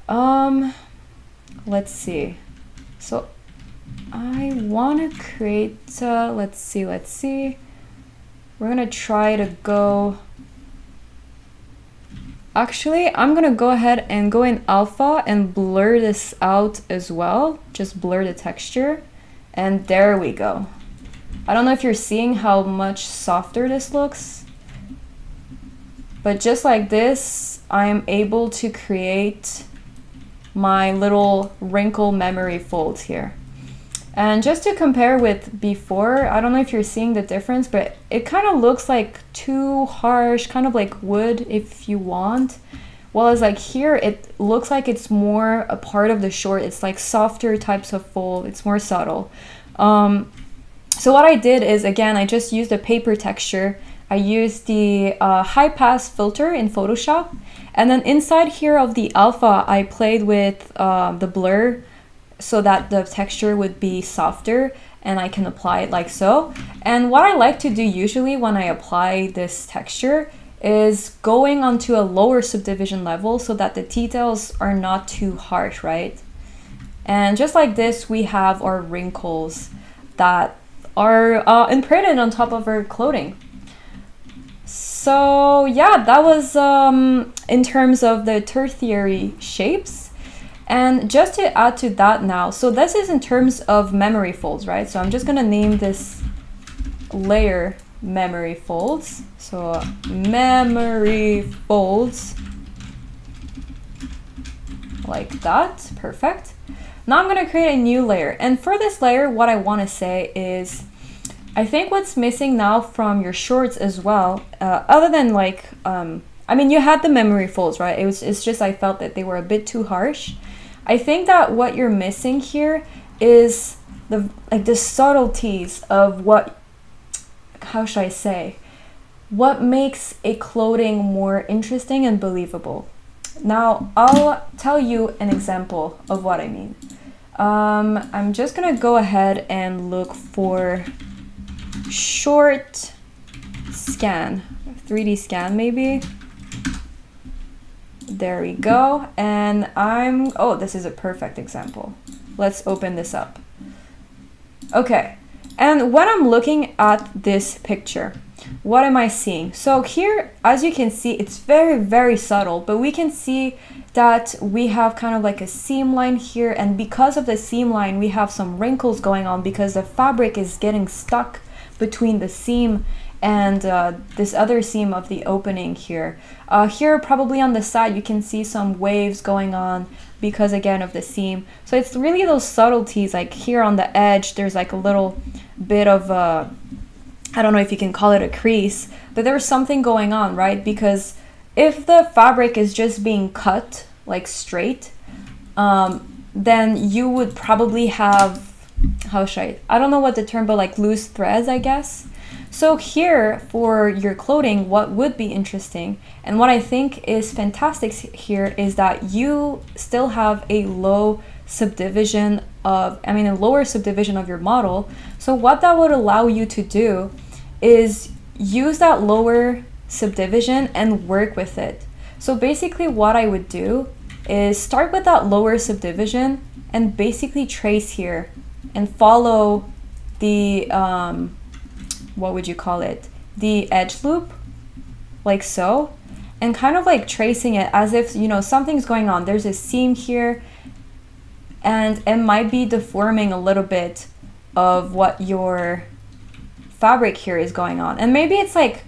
Let's see. So I want to create, let's see. We're gonna try to go, actually, I'm gonna go ahead and go in alpha and blur this out as well. Just blur the texture. And there we go. I don't know if you're seeing how much softer this looks, but just like this, I'm able to create my little wrinkle memory fold here. And just to compare with before, I don't know if you're seeing the difference, but it kind of looks like too harsh, kind of like wood if you want. Whereas like here, it looks like it's more a part of the short. It's like softer types of fold. It's more subtle. So what I did is, again, I just used a paper texture. I used the high pass filter in Photoshop. And then inside here of the alpha, I played with the blur so that the texture would be softer, and I can apply it like so. And what I like to do usually when I apply this texture is going onto a lower subdivision level so that the details are not too harsh, right? And just like this, we have our wrinkles that are imprinted on top of our clothing. So yeah, that was in terms of the tertiary shapes. And just to add to that now, so this is in terms of memory folds, right? So I'm just gonna name this layer memory folds. So memory folds, like that, perfect. Now I'm gonna create a new layer. And for this layer, what I wanna say is, I think what's missing now from your shorts as well, other than like, I mean, you had the memory folds, right? It's just, I felt that they were a bit too harsh. I think that what you're missing here is the subtleties of what, how should I say? what makes a clothing more interesting and believable. Now, I'll tell you an example of what I mean. I'm just gonna go ahead and look for short scan, 3D scan maybe. There we go. And oh, this is a perfect example. Let's open this up. Okay, and when I'm looking at this picture, what am I seeing? So here, as you can see, it's very, very subtle, but we can see that we have kind of like a seam line here, and because of the seam line, we have some wrinkles going on because the fabric is getting stuck between the seam and this other seam of the opening here. Here, probably on the side, you can see some waves going on because, again, of the seam. So it's really those subtleties, like here on the edge, there's like a little bit of I don't know if you can call it a crease, but there's something going on, right? Because if the fabric is just being cut like straight, then you would probably have, I don't know what the term, but like loose threads, I guess. So here for your clothing, what would be interesting, and what I think is fantastic here, is that you still have a lower subdivision of your model. So what that would allow you to do is use that lower subdivision and work with it. So basically what I would do is start with that lower subdivision and basically trace here and follow the what would you call it, the edge loop, like so, and kind of like tracing it as if, you know, something's going on. There's a seam here and it might be deforming a little bit of what your fabric here is going on, and maybe it's like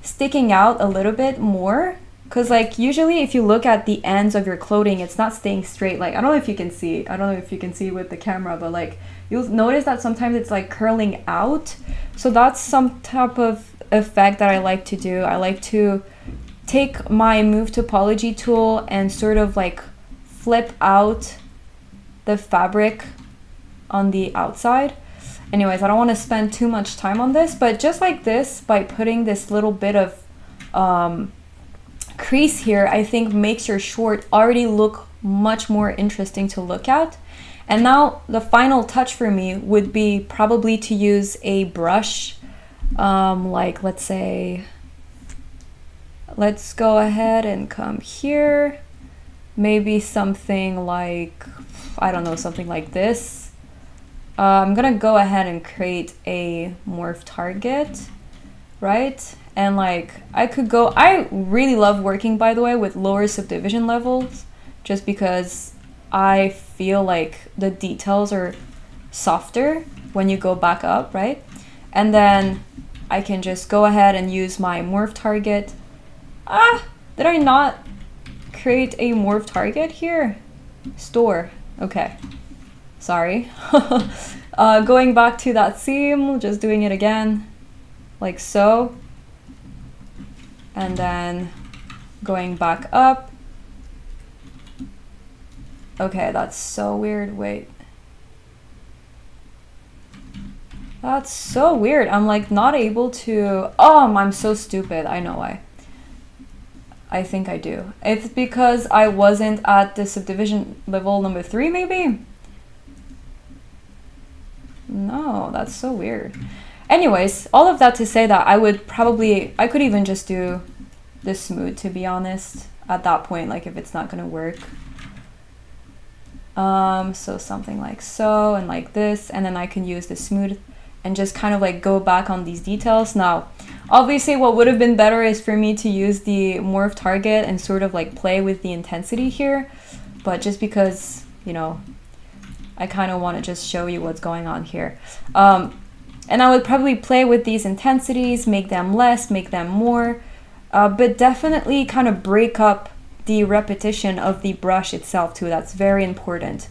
sticking out a little bit more, because like usually if you look at the ends of your clothing, it's not staying straight. Like I don't know if you can see with the camera, but like you'll notice that sometimes it's like curling out. So that's some type of effect that I like to do. I like to take my move topology tool and sort of like flip out the fabric on the outside. Anyways, I don't want to spend too much time on this, but just like this, by putting this little bit of crease here, I think makes your short already look much more interesting to look at. And now the final touch for me would be probably to use a brush, like let's go ahead and come here, maybe something like, I don't know, something like this. I'm gonna go ahead and create a morph target, right? And like I really love working, by the way, with lower subdivision levels, just because I feel like the details are softer when you go back up, right? And then I can just go ahead and use my morph target. Did I not create a morph target here? Store, okay. Sorry. Going back to that seam, just doing it again, like so. And then going back up. Okay, that's so weird. Wait. That's so weird. I'm like not able to. Oh, I'm so stupid. I know why. I think I do. It's because I wasn't at the subdivision level number 3, maybe? No, that's so weird. Anyways, all of that to say that I could even just do this smooth, to be honest, at that point, like if it's not gonna work. So something like so, and like this, and then I can use the smooth and just kind of like go back on these details. Now, obviously what would have been better is for me to use the morph target and sort of like play with the intensity here, but just because, you know, I kind of want to just show you what's going on here. And I would probably play with these intensities, make them less, make them more, but definitely kind of break up the repetition of the brush itself too. That's very important.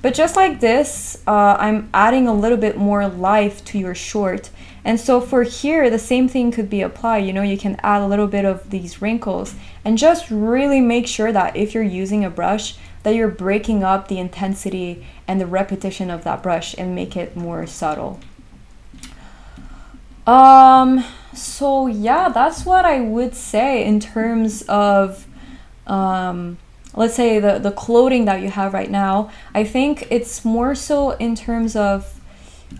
But just like this, I'm adding a little bit more life to your short. And so for here, the same thing could be applied. You know, you can add a little bit of these wrinkles and just really make sure that if you're using a brush, that you're breaking up the intensity and the repetition of that brush and make it more subtle. So yeah, that's what I would say in terms of, let's say the clothing that you have right now. I think it's more so in terms of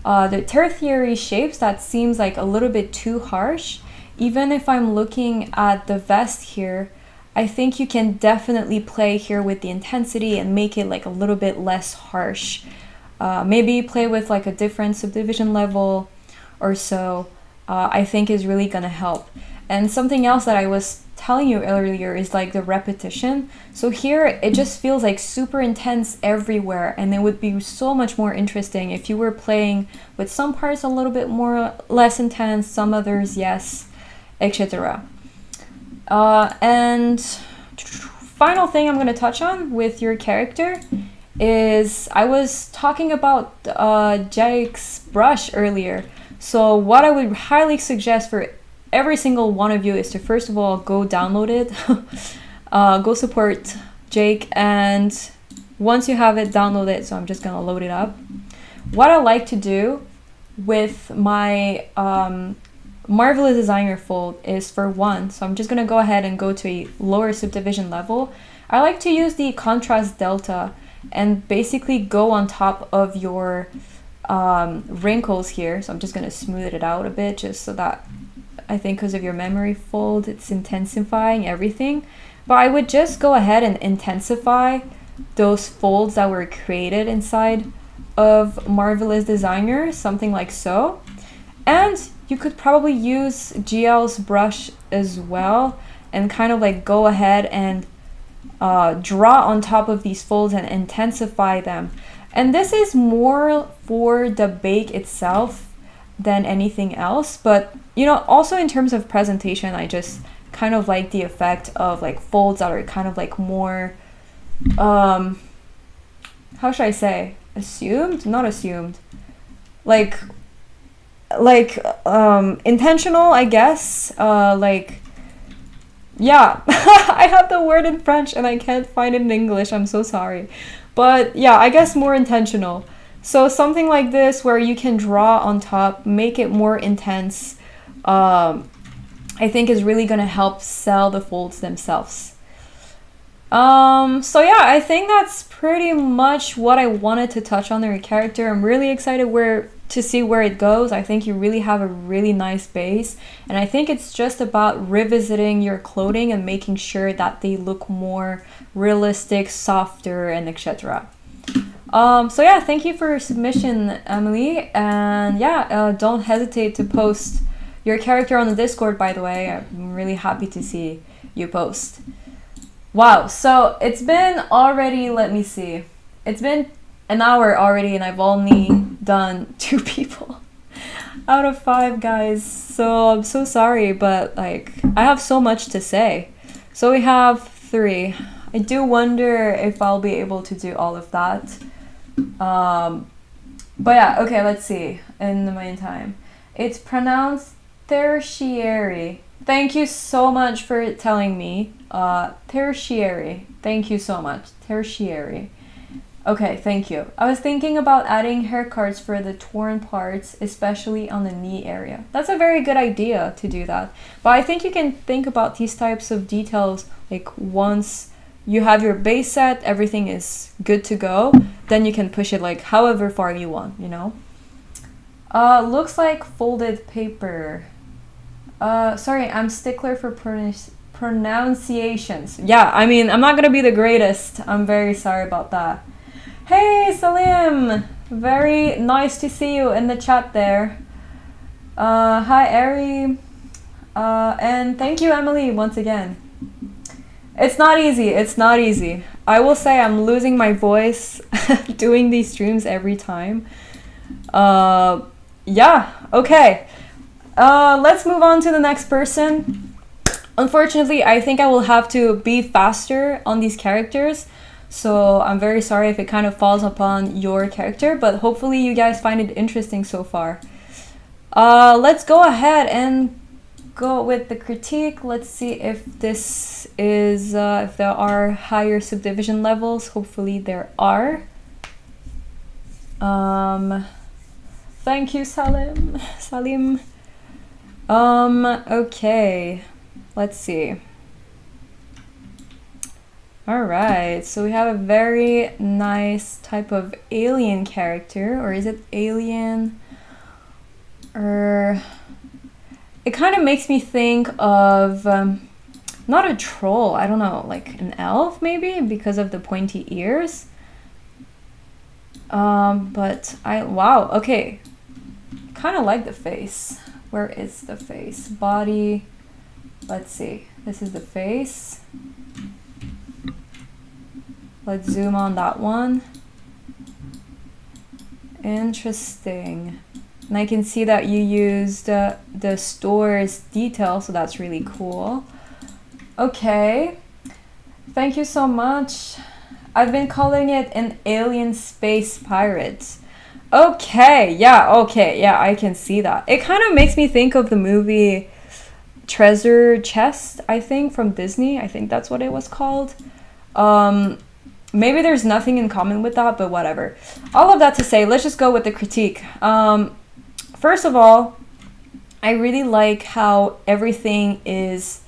the tertiary shapes that seems like a little bit too harsh. Even if I'm looking at the vest here, I think you can definitely play here with the intensity and make it like a little bit less harsh. Maybe play with like a different subdivision level or so. I think is really gonna help. And something else that I was telling you earlier is like the repetition. So here it just feels like super intense everywhere, and it would be so much more interesting if you were playing with some parts a little bit more less intense, some others yes, etc. And final thing I'm going to touch on with your character is I was talking about Jake's brush earlier. So what I would highly suggest for every single one of you is to first of all go download it, go support Jake, and once you have it, download it. So I'm just gonna load it up. What I like to do with my Marvelous Designer fold is, for one, so I'm just gonna go ahead and go to a lower subdivision level. I like to use the contrast delta and basically go on top of your wrinkles here. So I'm just gonna smooth it out a bit just so that, I think because of your memory fold, it's intensifying everything. But I would just go ahead and intensify those folds that were created inside of Marvelous Designer, something like so. And you could probably use GL's brush as well and kind of like go ahead and draw on top of these folds and intensify them. And this is more for the bake itself than anything else, but you know, also in terms of presentation, I just kind of like the effect of like folds that are kind of like more how should I say, assumed, not assumed, like intentional, I guess. Like, yeah. I have the word in French and I can't find it in English, I'm so sorry, but yeah, I guess more intentional. So something like this where you can draw on top, make it more intense, I think is really going to help sell the folds themselves. So yeah, I think that's pretty much what I wanted to touch on their character. I'm really excited to see where it goes. I think you really have a really nice base, and I think it's just about revisiting your clothing and making sure that they look more realistic, softer, and etc. So yeah, thank you for your submission, Emily, and yeah, don't hesitate to post your character on the Discord, by the way. I'm really happy to see you post. Wow, so it's been already, let me see, it's been an hour already and I've only done 2 people out of 5, guys, so I'm so sorry, but like I have so much to say. So we have 3. I do wonder if I'll be able to do all of that. But yeah, okay, let's see. In the meantime, it's pronounced tertiary. Thank you so much for telling me. Tertiary. Thank you so much. Tertiary. Okay, thank you. I was thinking about adding hair cards for the torn parts, especially on the knee area. That's a very good idea to do that. But I think you can think about these types of details like once you have your base set, everything is good to go, then you can push it like however far you want, you know? Looks like folded paper. Sorry, I'm stickler for pronunciations. Yeah, I mean, I'm not gonna be the greatest. I'm very sorry about that. Hey, Salim! Very nice to see you in the chat there. Hi, Ari. And thank you, Emily, once again. It's not easy. It's not easy. I will say I'm losing my voice doing these streams every time. Yeah, okay. Let's move on to the next person. Unfortunately, I think I will have to be faster on these characters. So I'm very sorry if it kind of falls upon your character, but hopefully you guys find it interesting so far. Let's go ahead and go with the critique. Let's see if this is if there are higher subdivision levels. Hopefully there are. Thank you, Salim. Okay. Let's see. All right, so we have a very nice type of alien character, or is it alien? Or it kind of makes me think of not a troll, I don't know, like an elf maybe because of the pointy ears. But wow, okay, kind of like the face. Where is the face? Body. Let's see. This is the face. Let's zoom on that one. Interesting. And I can see that you used the store's detail, so that's really cool. Okay. Thank you so much. I've been calling it an alien space pirate. Okay, yeah, I can see that. It kind of makes me think of the movie Treasure Chest, I think, from Disney. I think that's what it was called. Maybe there's nothing in common with that, but whatever. All of that to say, let's just go with the critique. First of all, I really like how everything is...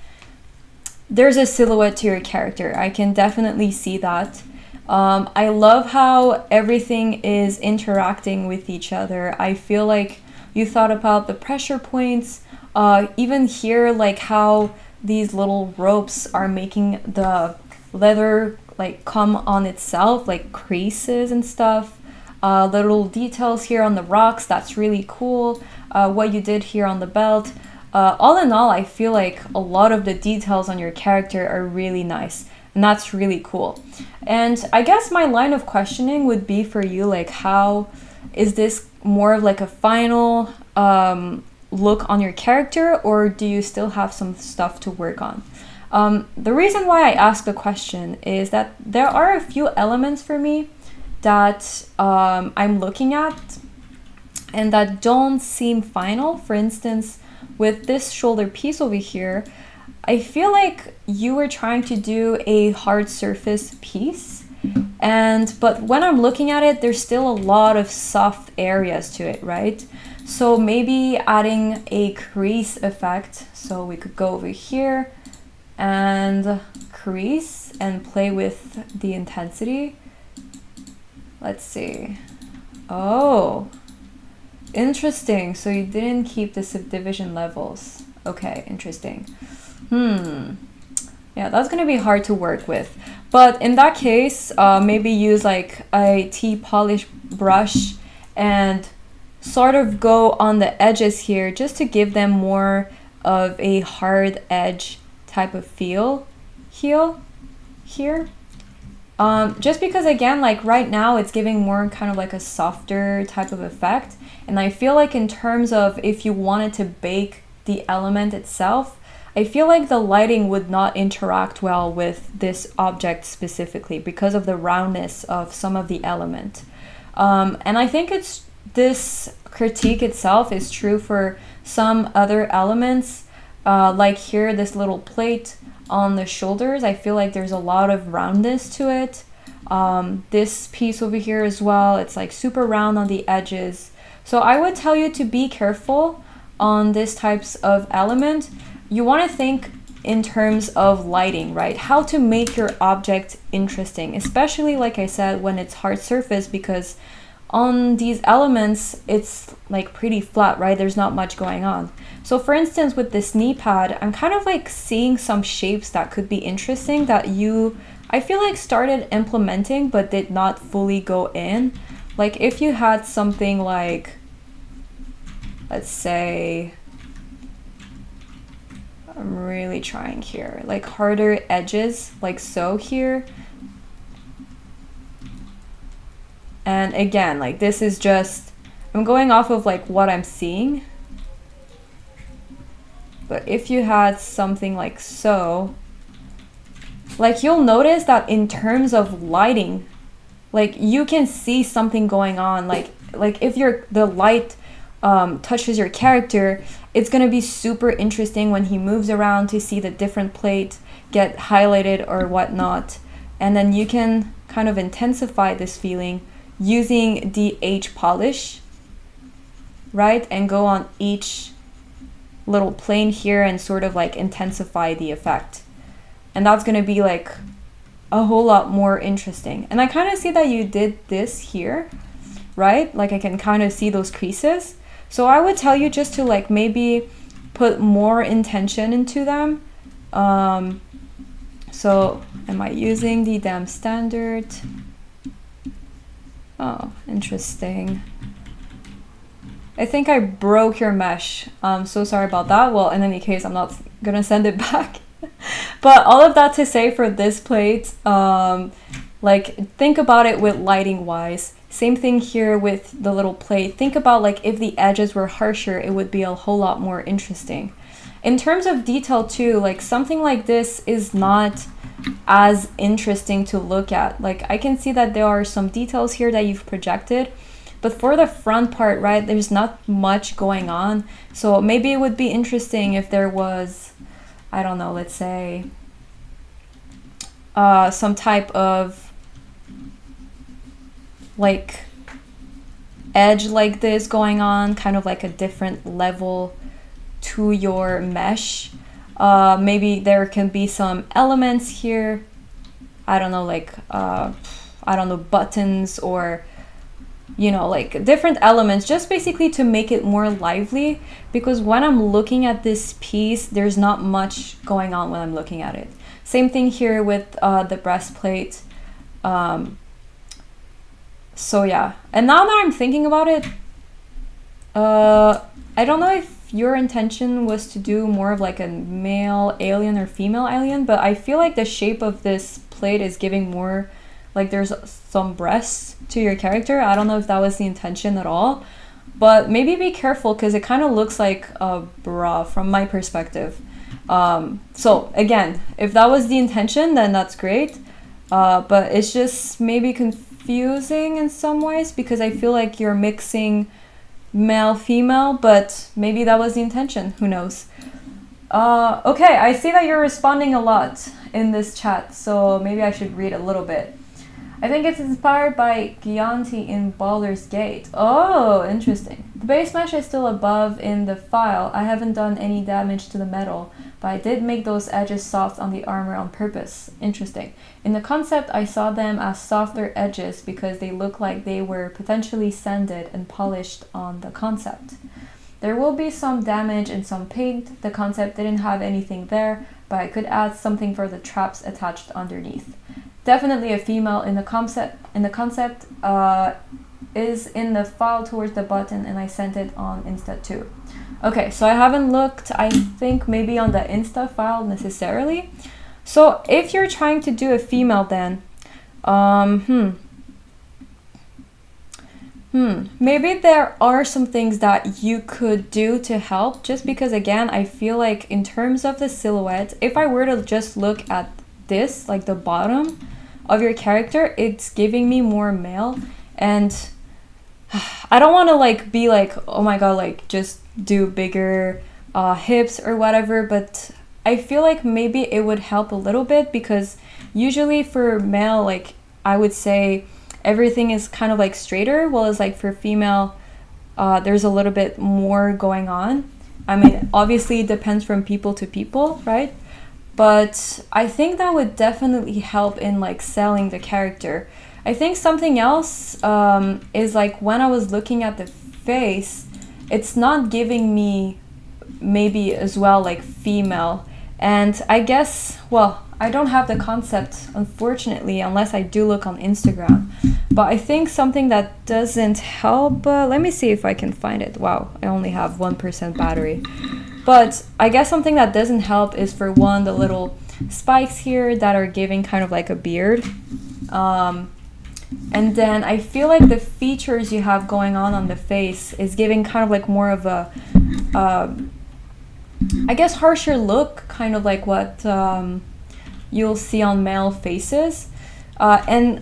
There's a silhouette to your character. I can definitely see that. I love how everything is interacting with each other. I feel like you thought about the pressure points. Even here, like how these little ropes are making the leather like come on itself, like creases and stuff. Little details here on the rocks, that's really cool. What you did here on the belt. All in all, I feel like a lot of the details on your character are really nice, and that's really cool. And I guess my line of questioning would be for you, like, how is this more of like a final look on your character, or do you still have some stuff to work on? The reason why I ask the question is that there are a few elements for me that I'm looking at and that don't seem final. For instance, with this shoulder piece over here, I feel like you were trying to do a hard surface piece, but when I'm looking at it, there's still a lot of soft areas to it, right? So maybe adding a crease effect. So we could go over here and crease and play with the intensity. Let's see. Oh, interesting. So you didn't keep the subdivision levels. Okay, interesting. Yeah, that's gonna be hard to work with. But in that case, maybe use like a T-polish brush and sort of go on the edges here just to give them more of a hard edge type of feel here. Just because, again, like right now it's giving more kind of like a softer type of effect. And I feel like in terms of if you wanted to bake the element itself, I feel like the lighting would not interact well with this object specifically because of the roundness of some of the element. And I think this critique itself is true for some other elements. Like here, this little plate on the shoulders, I feel like there's a lot of roundness to it. This piece over here as well, it's like super round on the edges. So I would tell you to be careful on this types of element. You want to think in terms of lighting, right? How to make your object interesting, especially like I said, when it's hard surface, because on these elements, it's like pretty flat, right? There's not much going on. So for instance, with this knee pad, I'm kind of like seeing some shapes that could be interesting that I feel like started implementing, but did not fully go in. Like if you had something like, let's say, I'm really trying here, like harder edges, like so here. And again, like this is just, I'm going off of like what I'm seeing. But if you had something like so, like you'll notice that in terms of lighting, like you can see something going on. Like if the light touches your character, it's gonna be super interesting when he moves around to see the different plate get highlighted or whatnot. And then you can kind of intensify this feeling using the H polish, right? And go on each little plane here and sort of like intensify the effect. And that's going to be like a whole lot more interesting. And I kind of see that you did this here, right? Like I can kind of see those creases. So I would tell you just to like maybe put more intention into them. So am I using the damn standard? Oh, interesting. I think I broke your mesh. I'm so sorry about that. Well, in any case, I'm not gonna send it back. But all of that to say for this plate, like think about it with lighting wise. Same thing here with the little plate. Think about like if the edges were harsher, it would be a whole lot more interesting. In terms of detail too, like something like this is not as interesting to look at. Like I can see that there are some details here that you've projected, but for the front part, right, there's not much going on. So maybe it would be interesting if there was, I don't know, let's say some type of like edge like this going on, kind of like a different level to your mesh. Maybe there can be some elements here, I don't know, like I don't know, buttons or you know, like different elements, just basically to make it more lively, because when I'm looking at this piece, there's not much going on when I'm looking at it. Same thing here with the breastplate. So yeah, and now that I'm thinking about it, I don't know if your intention was to do more of like a male alien or female alien, but I feel like the shape of this plate is giving more like there's some breasts to your character. I don't know if that was the intention at all, but maybe be careful because it kind of looks like a bra from my perspective. So again, if that was the intention, then that's great, but it's just maybe confusing in some ways because I feel like you're mixing male female, but maybe that was the intention, who knows. Okay, I see that you're responding a lot in this chat, so maybe I should read a little bit. I think it's inspired by Gyanti in Baldur's Gate. Oh, interesting. The base mesh is still above in the file. I haven't done any damage to the metal, but I did make those edges soft on the armor on purpose. Interesting. In the concept, I saw them as softer edges because they look like they were potentially sanded and polished on the concept. There will be some damage and some paint. The concept didn't have anything there, but I could add something for the traps attached underneath. Definitely a female in the concept. Is in the file towards the button, and I sent it on Insta too. Okay, so I haven't looked, I think maybe on the Insta file necessarily. So if you're trying to do a female, then maybe there are some things that you could do to help, just because again, I feel like in terms of the silhouette, if I were to just look at this, like the bottom of your character, it's giving me more male, and I don't want to like be like, oh my god, like just do bigger hips or whatever, but I feel like maybe it would help a little bit, because usually for male, like I would say everything is kind of like straighter, whereas like for female there's a little bit more going on. I mean, obviously it depends from people to people, right? But I think that would definitely help in like selling the character. I think something else is like when I was looking at the face, it's not giving me maybe as well like female. And I guess, well, I don't have the concept, unfortunately, unless I do look on Instagram. But I think something that doesn't help, let me see if I can find it. Wow, I only have 1% battery. But I guess something that doesn't help is, for one, the little spikes here that are giving kind of like a beard. And then I feel like the features you have going on the face is giving kind of like more of a, I guess, harsher look, kind of like what you'll see on male faces. And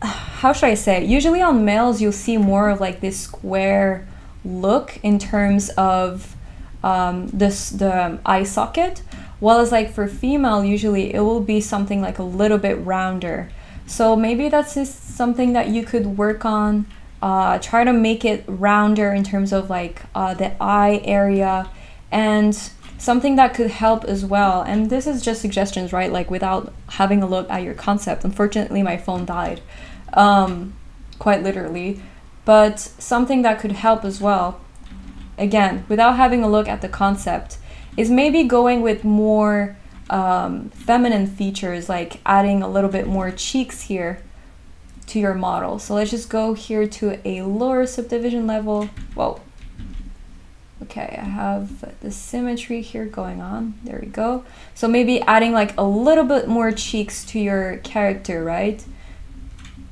how should I say? Usually on males, you'll see more of like this square look in terms of the eye socket, while as like for female, usually it will be something like a little bit rounder. So maybe that's just something that you could work on. Try to make it rounder in terms of like the eye area, And something that could help as well, and this is just suggestions, right? Like without having a look at your concept. Unfortunately, my phone died, quite literally. But something that could help as well, again, without having a look at the concept, is maybe going with more feminine features, like adding a little bit more cheeks here to your model. So let's just go here to a lower subdivision level. Whoa. Okay, I have the symmetry here going on. There we go. So maybe adding like a little bit more cheeks to your character, right?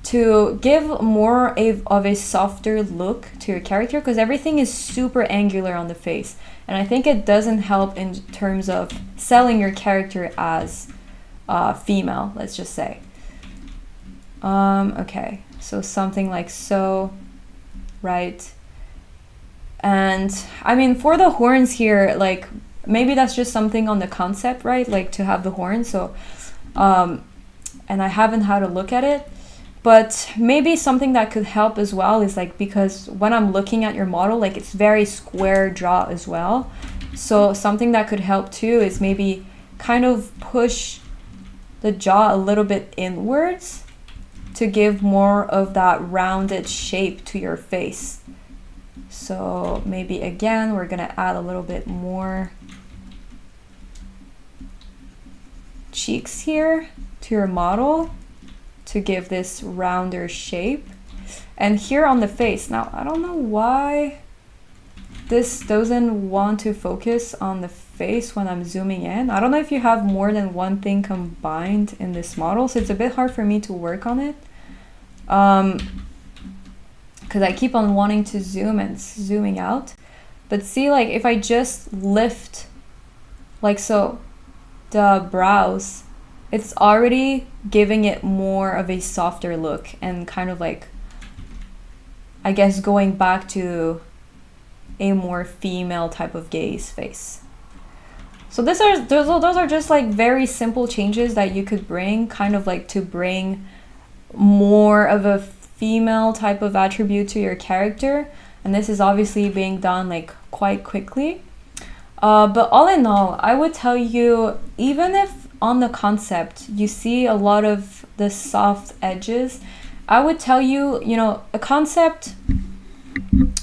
To give more of a softer look to your character, because everything is super angular on the face. And I think it doesn't help in terms of selling your character as female, let's just say. Okay, so something like so, right? And I mean, for the horns here, like maybe that's just something on the concept, right? Like to have the horns. So, and I haven't had a look at it, but maybe something that could help as well is like, because when I'm looking at your model, like it's very square jaw as well. So something that could help too is maybe kind of push the jaw a little bit inwards to give more of that rounded shape to your face. So maybe again, we're gonna add a little bit more cheeks here to your model to give this rounder shape. And here on the face, now I don't know why this doesn't want to focus on the face when I'm zooming in. I don't know if you have more than one thing combined in this model, so it's a bit hard for me to work on it. Because I keep on wanting to zoom and zooming out. But see, like if I just lift like so the brows, it's already giving it more of a softer look and kind of like, I guess, going back to a more female type of gaze face. So those are just like very simple changes that you could bring, kind of like to bring more of a female type of attribute to your character. And this is obviously being done like quite quickly. But all in all, I would tell you, even if on the concept you see a lot of the soft edges, I would tell you, you know, a concept,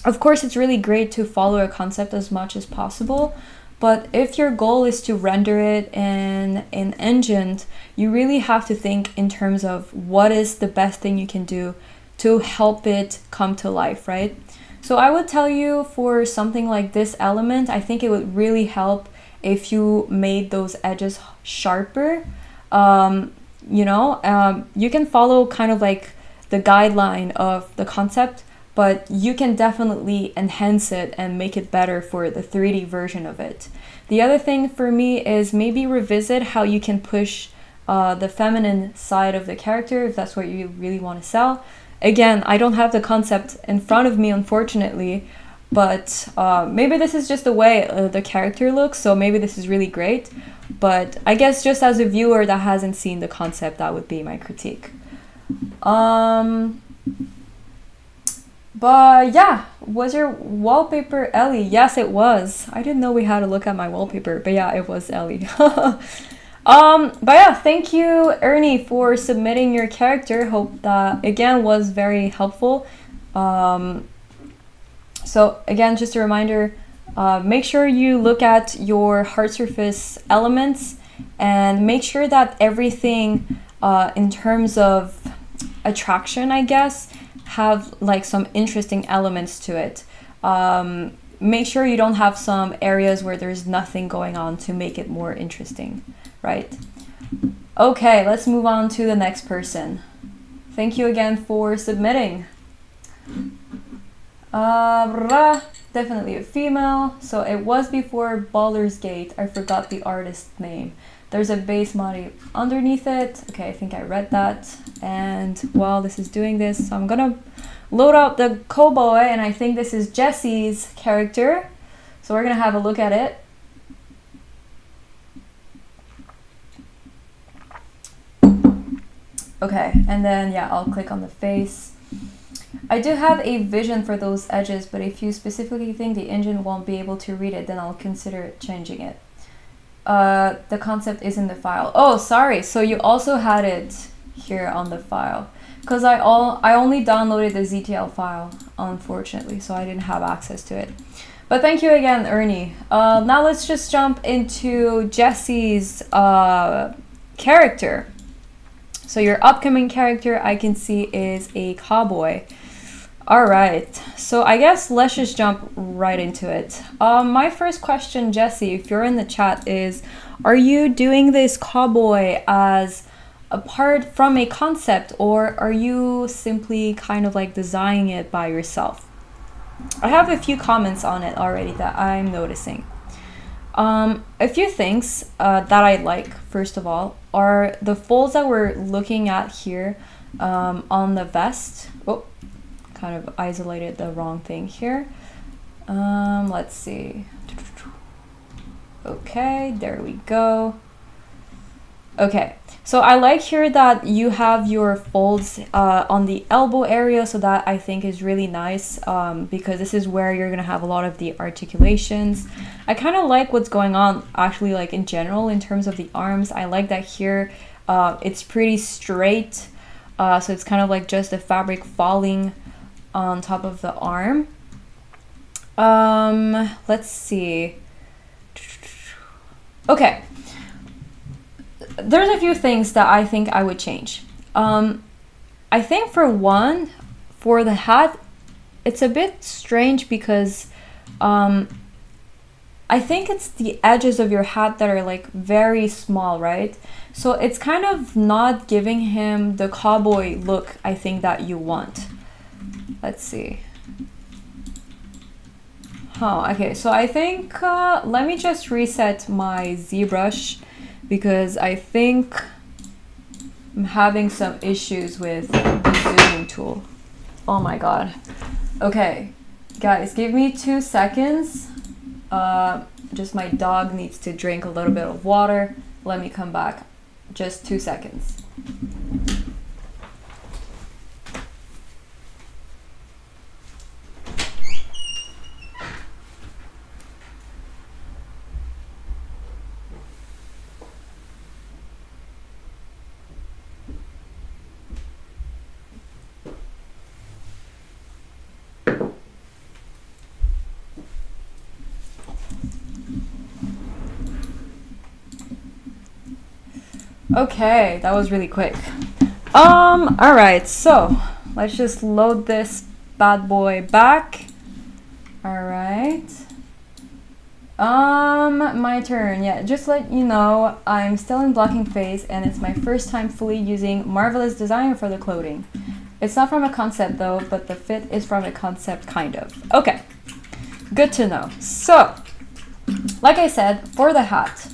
of course it's really great to follow a concept as much as possible, but if your goal is to render it in engine, you really have to think in terms of what is the best thing you can do to help it come to life, right? So I would tell you, for something like this element, I think it would really help if you made those edges sharper. You know, you can follow kind of like the guideline of the concept, but you can definitely enhance it and make it better for the 3D version of it. The other thing for me is maybe revisit how you can push the feminine side of the character, if that's what you really want to sell. Again, I don't have the concept in front of me, unfortunately, but maybe this is just the way the character looks, so maybe this is really great. But I guess just as a viewer that hasn't seen the concept, that would be my critique. But yeah, was your wallpaper Ellie? Yes, it was. I didn't know we had to look at my wallpaper, but yeah, it was Ellie. But yeah, thank you, Ernie, for submitting your character. Hope that again was very helpful. So again, just a reminder, make sure you look at your hard surface elements and make sure that everything in terms of attraction, I guess, have like some interesting elements to it. Make sure you don't have some areas where there's nothing going on to make it more interesting, right? Okay, let's move on to the next person. Thank you again for submitting. Definitely a female. So it was before Baldur's Gate. I forgot the artist's name. There's a base body underneath it. Okay, I think I read that. And while this is doing this, so I'm gonna load up the Cowboy, and I think this is Jesse's character. So we're gonna have a look at it. Okay, and then yeah, I'll click on the face. I do have a vision for those edges, but if you specifically think the engine won't be able to read it, then I'll consider changing it. The concept is in the file. Oh, sorry. So you also had it here on the file, because I only downloaded the ZTL file, unfortunately, so I didn't have access to it. But thank you again, Ernie. Now let's just jump into Jesse's character. So your upcoming character I can see is a cowboy. All right, so I guess let's just jump right into it. My first question, Jesse, if you're in the chat, is are you doing this cowboy as apart from a concept, or are you simply kind of like designing it by yourself? I have a few comments on it already that I'm noticing. A few things that I like, first of all, are the folds that we're looking at here on the vest. Oh, kind of isolated the wrong thing here. Let's see. Okay, there we go. Okay, so I like here that you have your folds on the elbow area, so that I think is really nice because this is where you're gonna have a lot of the articulations. I kind of like what's going on actually, like in general in terms of the arms. I like that here it's pretty straight, so it's kind of like just the fabric falling on top of the arm. Let's see. Okay. There's a few things that I think I would change. I think for one, for the hat, it's a bit strange because I think it's the edges of your hat that are like very small, right? So it's kind of not giving him the cowboy look I think that you want. Let's see. Okay, so I think let me just reset my ZBrush because I think I'm having some issues with the zooming tool. Oh my god. Okay, guys, give me 2 seconds. Just my dog needs to drink a little bit of water. Let me come back. Just 2 seconds. Okay, that was really quick. All right, so let's just load this bad boy back. All right. My turn. Yeah, just let you know, I'm still in blocking phase and it's my first time fully using Marvelous Design for the clothing. It's not from a concept though, but the fit is from a concept kind of. Okay, good to know. So, like I said, for the hat,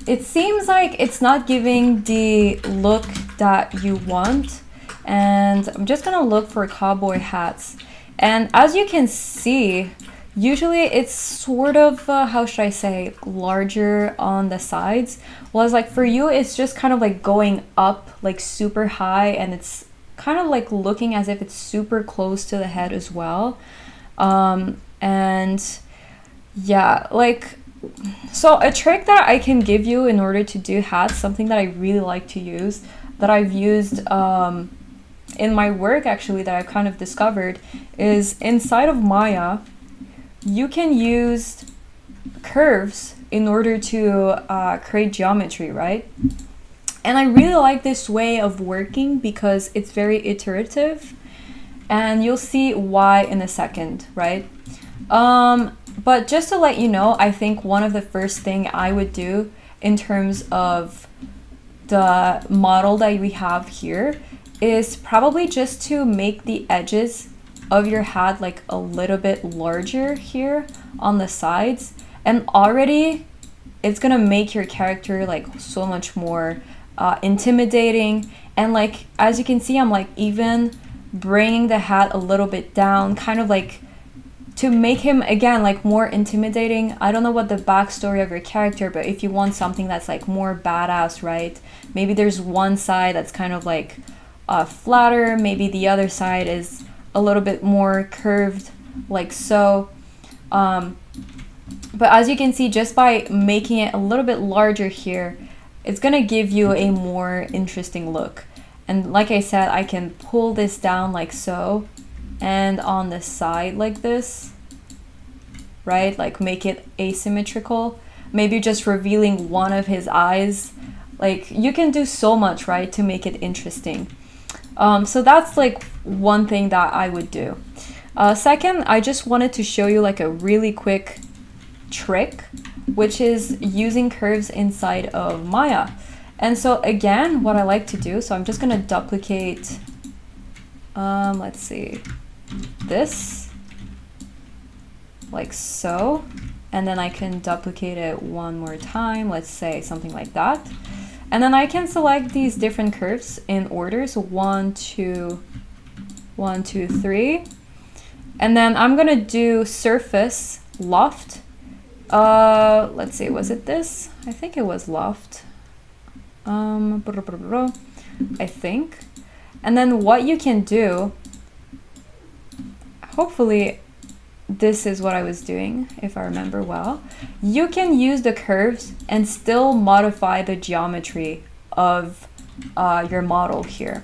it seems like it's not giving the look that you want, and I'm just gonna look for cowboy hats. And as you can see, usually it's sort of, how should I say, larger on the sides. Whereas like for you, it's just kind of like going up like super high, and it's kind of like looking as if it's super close to the head as well. And yeah, like, so a trick that I can give you in order to do hats, something that I really like to use, that I've used in my work actually, that I've kind of discovered, is inside of Maya, you can use curves in order to create geometry, right? And I really like this way of working because it's very iterative, and you'll see why in a second, right? But just to let you know, I think one of the first thing I would do in terms of the model that we have here is probably just to make the edges of your hat like a little bit larger here on the sides, and already it's gonna make your character like so much more intimidating. And like, as you can see, I'm like even bringing the hat a little bit down, kind of like to make him again like more intimidating. I don't know what the backstory of your character, but if you want something that's like more badass, right? Maybe there's one side that's kind of like flatter. Maybe the other side is a little bit more curved, like so. But as you can see, just by making it a little bit larger here, it's gonna give you a more interesting look. And like I said, I can pull this down like so, and on the side like this, right? Like make it asymmetrical. Maybe just revealing one of his eyes. Like you can do so much, right, to make it interesting. So that's like one thing that I would do. Second, I just wanted to show you like a really quick trick, which is using curves inside of Maya. And so again, what I like to do, so I'm just gonna duplicate, let's see, this, like so, and then I can duplicate it one more time, let's say something like that. And then I can select these different curves in order, so 1, 2, 1, 2, 3. And then I'm gonna do surface loft. Let's see, was it this? I think it was loft. I think. And then what you can do, hopefully this is what I was doing, if I remember well. You can use the curves and still modify the geometry of your model here.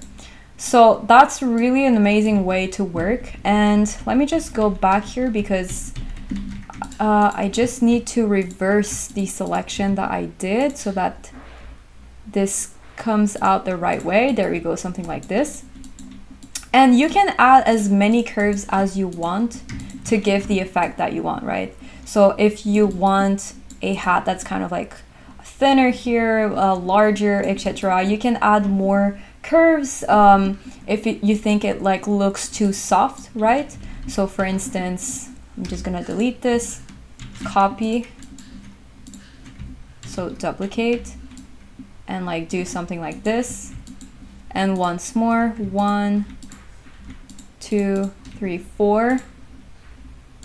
So that's really an amazing way to work. And let me just go back here because I just need to reverse the selection that I did so that this comes out the right way. There we go, something like this. And you can add as many curves as you want to give the effect that you want, right? So if you want a hat that's kind of like thinner here, larger, etc., you can add more curves if you think it like looks too soft, right? So for instance, I'm just gonna delete this, copy, so duplicate, and like do something like this, and once more, 1, 2, 3, 4.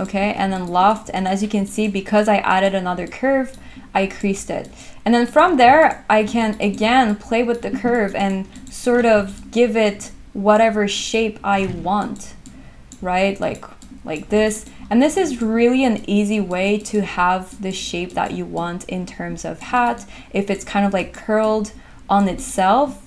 Okay, and then loft, and as you can see, because I added another curve, I creased it. And then from there, I can again play with the curve and sort of give it whatever shape I want, right? Like this. And this is really an easy way to have the shape that you want in terms of hat. If it's kind of like curled on itself,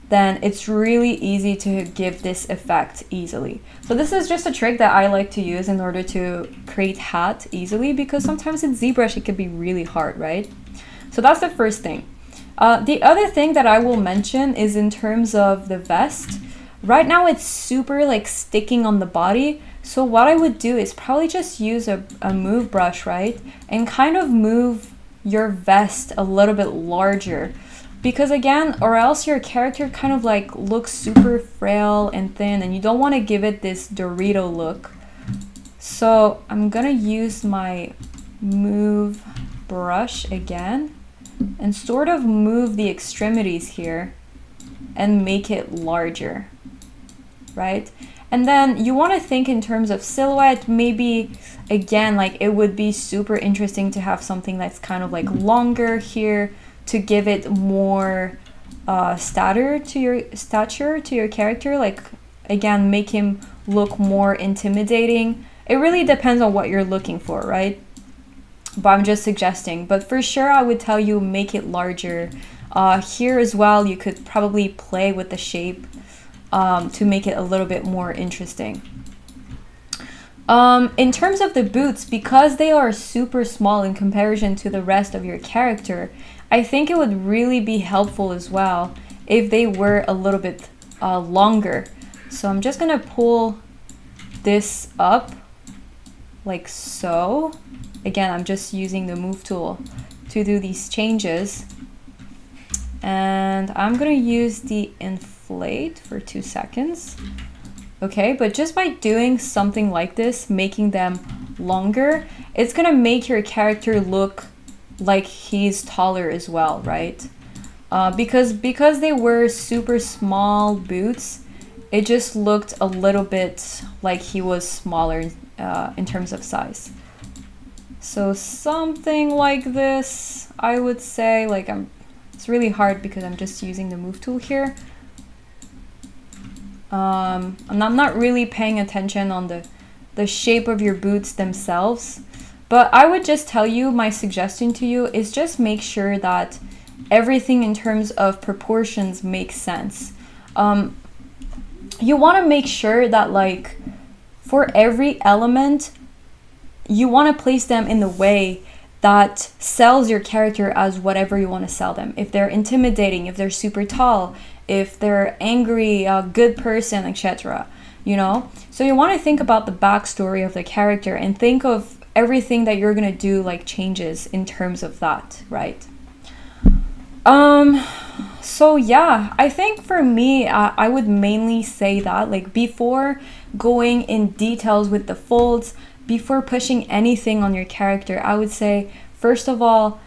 then it's really easy to give this effect easily. So this is just a trick that I like to use in order to create hat easily, because sometimes in ZBrush it can be really hard, right? So that's the first thing. The other thing that I will mention is in terms of the vest. Right now it's super like sticking on the body. So what I would do is probably just use a move brush, right? And kind of move your vest a little bit larger. Because again, or else your character kind of like looks super frail and thin, and you don't want to give it this Dorito look. So I'm gonna use my move brush again and sort of move the extremities here and make it larger, right? And then you want to think in terms of silhouette. Maybe again, like it would be super interesting to have something that's kind of like longer here, to give it more stature to your character, like again make him look more intimidating. It really depends on what you're looking for, right? But I'm just suggesting. But for sure I would tell you make it larger. Here as well you could probably play with the shape to make it a little bit more interesting. In terms of the boots, because they are super small in comparison to the rest of your character, I think it would really be helpful as well if they were a little bit longer. So I'm just gonna pull this up like so. Again, I'm just using the move tool to do these changes. And I'm gonna use the inflate for 2 seconds. Okay, but just by doing something like this, making them longer, it's gonna make your character look like he's taller as well, right? Because they were super small boots, it just looked a little bit like he was smaller in terms of size. So something like this, I would say. Like it's really hard because I'm just using the move tool here. And I'm not really paying attention on the shape of your boots themselves, but I would just tell you, my suggestion to you is just make sure that everything in terms of proportions makes sense. You want to make sure that, like, for every element, you want to place them in the way that sells your character as whatever you want to sell them. If they're intimidating, if they're super tall, if they're angry, a good person, etc. You know? So you want to think about the backstory of the character and think of everything that you're going to do, like, changes in terms of that, right? So yeah, I think for me, I would mainly say that, like, before going in details with the folds, before pushing anything on your character, I would say, first of all,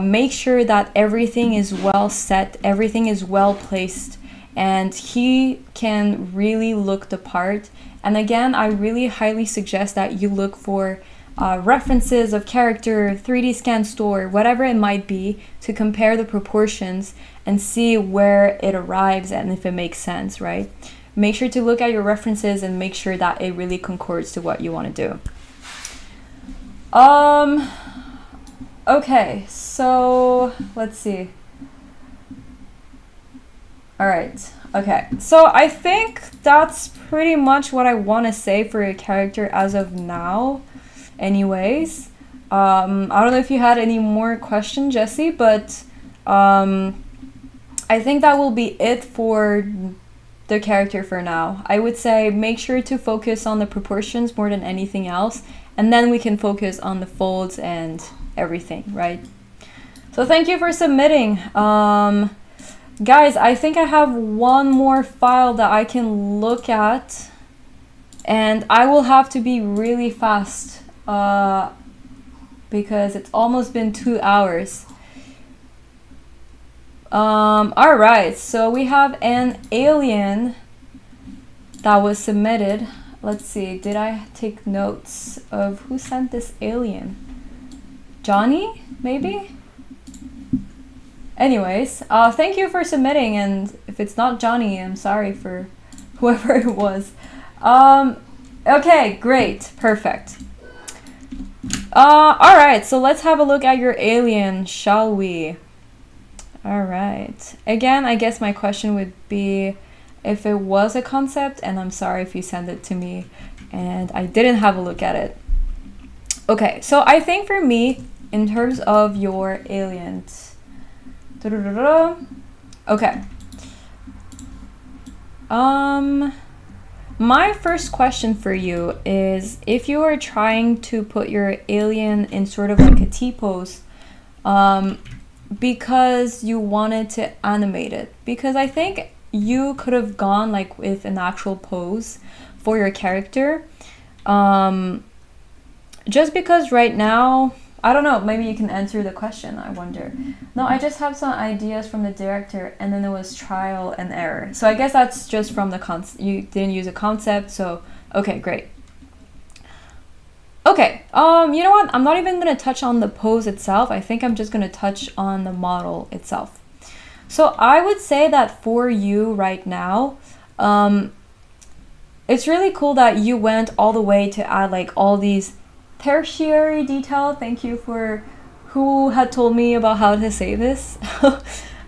make sure that everything is well set, everything is well placed, and he can really look the part. And again, I really highly suggest that you look for references of character, 3D scan store, whatever it might be, to compare the proportions and see where it arrives and if it makes sense, right? Make sure to look at your references and make sure that it really concords to what you want to do. Okay, so let's see. All right, okay. So I think that's pretty much what I want to say for your character as of now. Anyways, I don't know if you had any more questions, Jesse, but I think that will be it for the character for now. I would say make sure to focus on the proportions more than anything else, and then we can focus on the folds and everything, right? So thank you for submitting. Guys, I think I have one more file that I can look at, and I will have to be really fast because it's almost been 2 hours. All right, so we have an alien that was submitted. Let's see, did I take notes of who sent this alien? Johnny, maybe? Anyways, thank you for submitting, and if it's not Johnny, I'm sorry for whoever it was. Okay, great, perfect. All right, so let's have a look at your alien, shall we? All right. Again, I guess my question would be if it was a concept, and I'm sorry if you sent it to me and I didn't have a look at it. Okay, so I think for me, in terms of your aliens, okay. My first question for you is, if you are trying to put your alien in sort of like a T-pose, because you wanted to animate it, because I think you could have gone like with an actual pose for your character, just because right now, I don't know, maybe you can answer the question, I wonder. No, I just have some ideas from the director, and then it was trial and error. So I guess that's just from the concept. You didn't use a concept, so okay, great. Okay, you know what? I'm not even going to touch on the pose itself. I think I'm just going to touch on the model itself. So I would say that for you right now, it's really cool that you went all the way to add like all these tertiary detail. Thank you for who had told me about how to say this.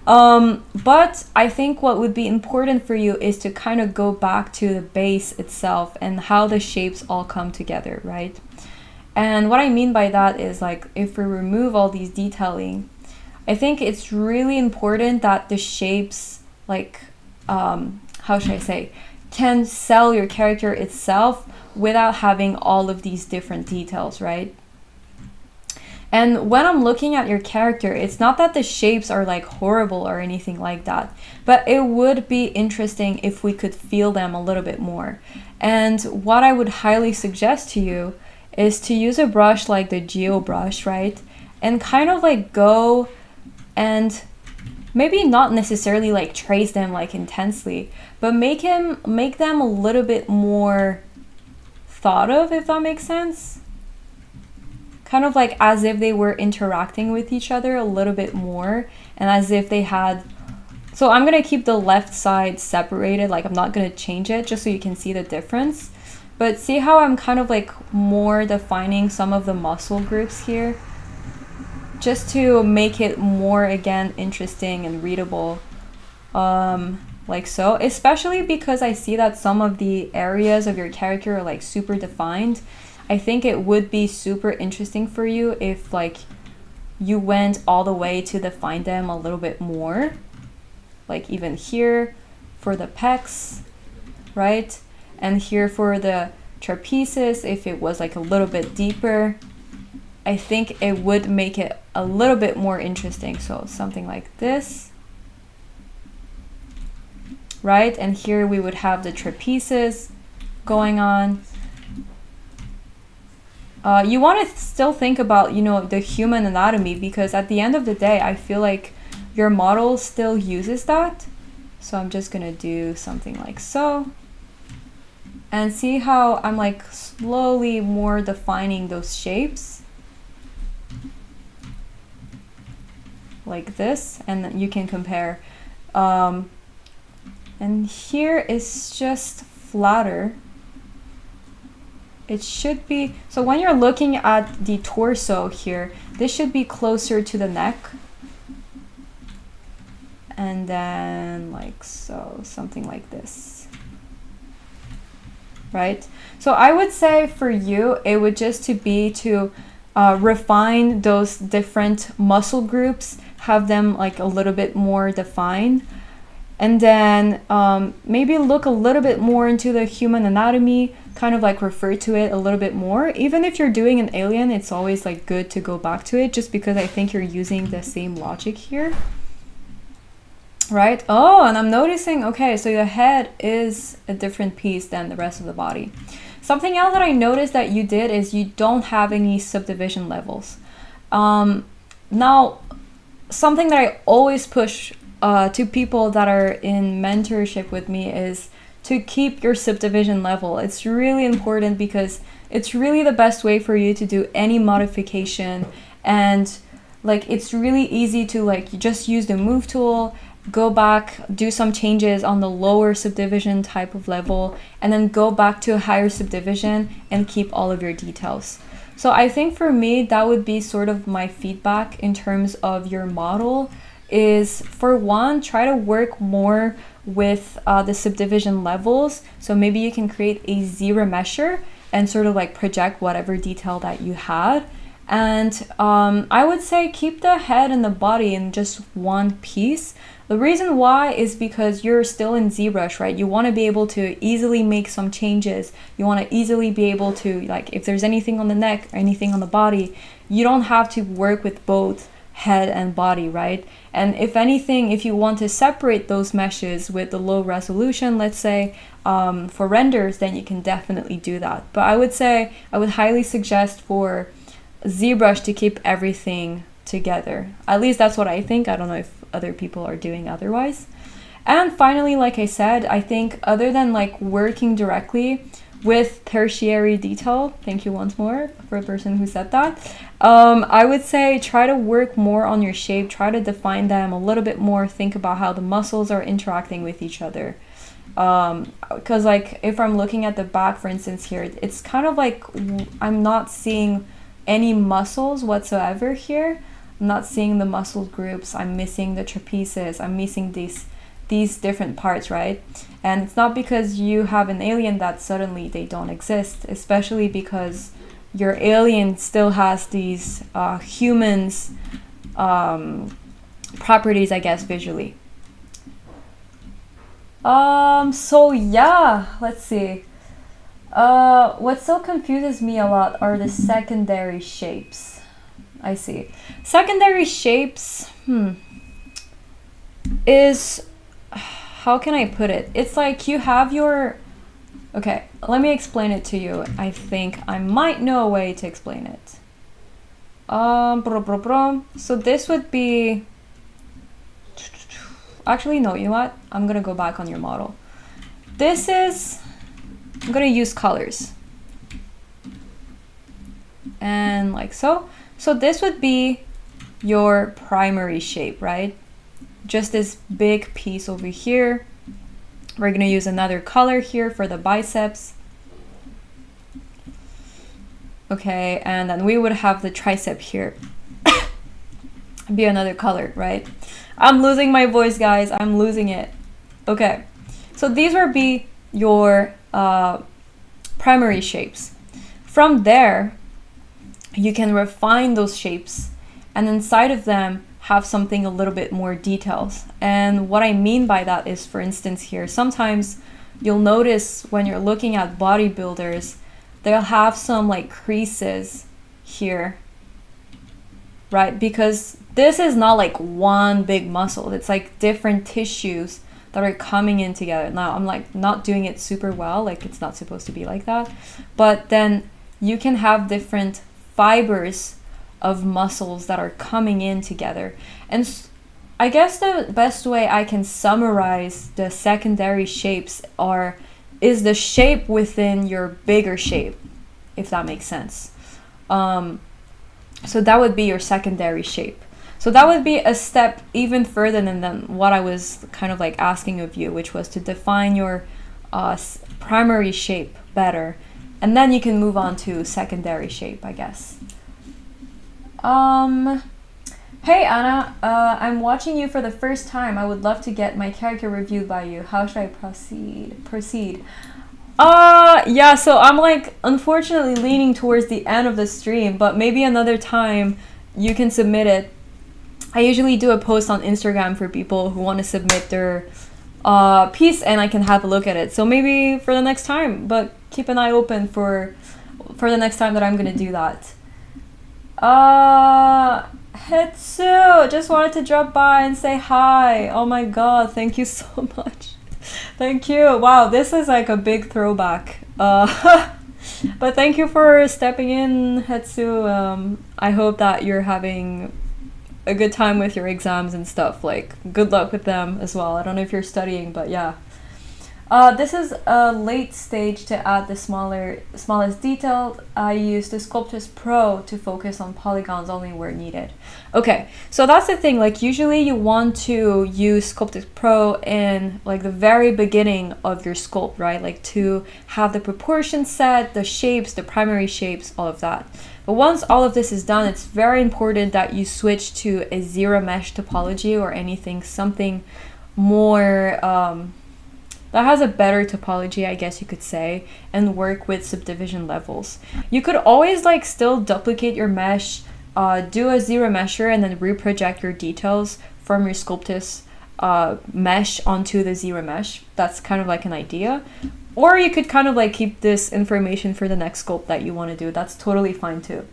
But I think what would be important for you is to kind of go back to the base itself and how the shapes all come together, right? And what I mean by that is, like, if we remove all these detailing, I think it's really important that the shapes, like, how should I say, can sell your character itself without having all of these different details, right? And when I'm looking at your character, it's not that the shapes are like horrible or anything like that, but it would be interesting if we could feel them a little bit more. And what I would highly suggest to you is to use a brush like the Geo brush, right? And kind of like go and maybe not necessarily like trace them like intensely, but make them a little bit more thought of, if that makes sense. Kind of like as if they were interacting with each other a little bit more, and as if they had So I'm gonna keep the left side separated, like I'm not gonna change it, just so you can see the difference. But see how I'm kind of like more defining some of the muscle groups here, just to make it more, again, interesting and readable, like so. Especially because I see that some of the areas of your character are like super defined. I think it would be super interesting for you if like you went all the way to define them a little bit more, like even here for the pecs, right? And here for the trapezius, if it was like a little bit deeper, I think it would make it a little bit more interesting. So something like this, right? And here we would have the trapezius going on. You want to still think about, you know, the human anatomy, because at the end of the day, I feel like your model still uses that. So I'm just gonna do something like so. And see how I'm like slowly more defining those shapes. Like this, and then you can compare. And here is just flatter. It should be, so when you're looking at the torso here, this should be closer to the neck. And then like so, something like this. Right? So I would say for you, it would just to be to refine those different muscle groups, have them like a little bit more defined. And then maybe look a little bit more into the human anatomy, kind of like refer to it a little bit more. Even if you're doing an alien, it's always like good to go back to it, just because I think you're using the same logic here. Right? Oh, and I'm noticing, okay, so the head is a different piece than the rest of the body. Something else that I noticed that you did is you don't have any subdivision levels. Now, something that I always push to people that are in mentorship with me is to keep your subdivision level. It's really important because it's really the best way for you to do any modification, and like it's really easy to like you just use the move tool, go back, do some changes on the lower subdivision type of level, and then go back to a higher subdivision and keep all of your details. So I think for me, that would be sort of my feedback in terms of your model is, for one, try to work more with the subdivision levels. So maybe you can create a Z-remesher and sort of like project whatever detail that you had. And I would say keep the head and the body in just one piece. The reason why is because you're still in ZBrush, right? You want to be able to easily make some changes. You want to easily be able to, like, if there's anything on the neck or anything on the body, you don't have to work with both head and body, right? And if anything, if you want to separate those meshes with the low resolution, let's say, for renders, then you can definitely do that. But I would say, I would highly suggest for ZBrush to keep everything together. At least that's what I think. I don't know if other people are doing otherwise. And finally, like I said, I think other than like working directly with tertiary detail, thank you once more for a person who said that, I would say try to work more on your shape, try to define them a little bit more, think about how the muscles are interacting with each other. Because like if I'm looking at the back, for instance, here, it's kind of like I'm not seeing any muscles whatsoever here. I'm not seeing the muscle groups. I'm missing the trapezius. I'm missing these different parts, right? And it's not because you have an alien that suddenly they don't exist, especially because your alien still has these humans properties, I guess, visually. So yeah, let's see. What still confuses me a lot are the secondary shapes. I see. Secondary shapes, is, how can I put it? It's like you have your, okay, let me explain it to you. I think I might know a way to explain it. So this would be, actually, no, you know what? I'm gonna go back on your model. This is, I'm gonna use colors. And like so. So this would be your primary shape, right? just this big piece over here. We're gonna use another color here for the biceps. Okay, and then we would have the tricep here. Be another color, right? I'm losing my voice, guys. I'm losing it. Okay, so these will be your primary shapes. From there, you can refine those shapes, and inside of them have something a little bit more details. And what I mean by that is, for instance, here, sometimes you'll notice when you're looking at bodybuilders, they'll have some like creases here, right? Because this is not like one big muscle. It's like different tissues that are coming in together. Now, I'm like not doing it super well, like it's not supposed to be like that. But then you can have different fibers of muscles that are coming in together. And I guess the best way I can summarize the secondary shapes is the shape within your bigger shape, if that makes sense. So that would be your secondary shape. So that would be a step even further than what I was kind of like asking of you, which was to define your primary shape better. And then you can move on to secondary shape, I guess. Hey Anna, I'm watching you for the first time. I would love to get my character reviewed by you. How should I proceed? Yeah, so I'm like unfortunately leaning towards the end of the stream, but maybe another time you can submit it. I usually do a post on Instagram for people who want to submit their piece, and I can have a look at it. So maybe for the next time, but keep an eye open for the next time that I'm gonna do that. Hetsu, just wanted to drop by and say hi. Oh my god, thank you so much. Thank you. Wow, this is like a big throwback. But thank you for stepping in, Hetsu. I hope that you're having a good time with your exams and stuff. Like, good luck with them as well. I don't know if you're studying, but yeah. This is a late stage to add the smallest detail. I use the Sculpt Pro to focus on polygons only where needed. Okay, so that's the thing. Like, usually you want to use Sculpt Pro in like the very beginning of your sculpt, right? Like to have the proportions set, the shapes, the primary shapes, all of that. But once all of this is done, it's very important that you switch to a zero mesh topology or something more that has a better topology, I guess you could say, and work with subdivision levels. You could always like still duplicate your mesh, do a zero mesher, and then reproject your details from your Sculptus mesh onto the zero mesh. That's kind of like an idea. Or you could kind of like keep this information for the next sculpt that you want to do. That's totally fine too.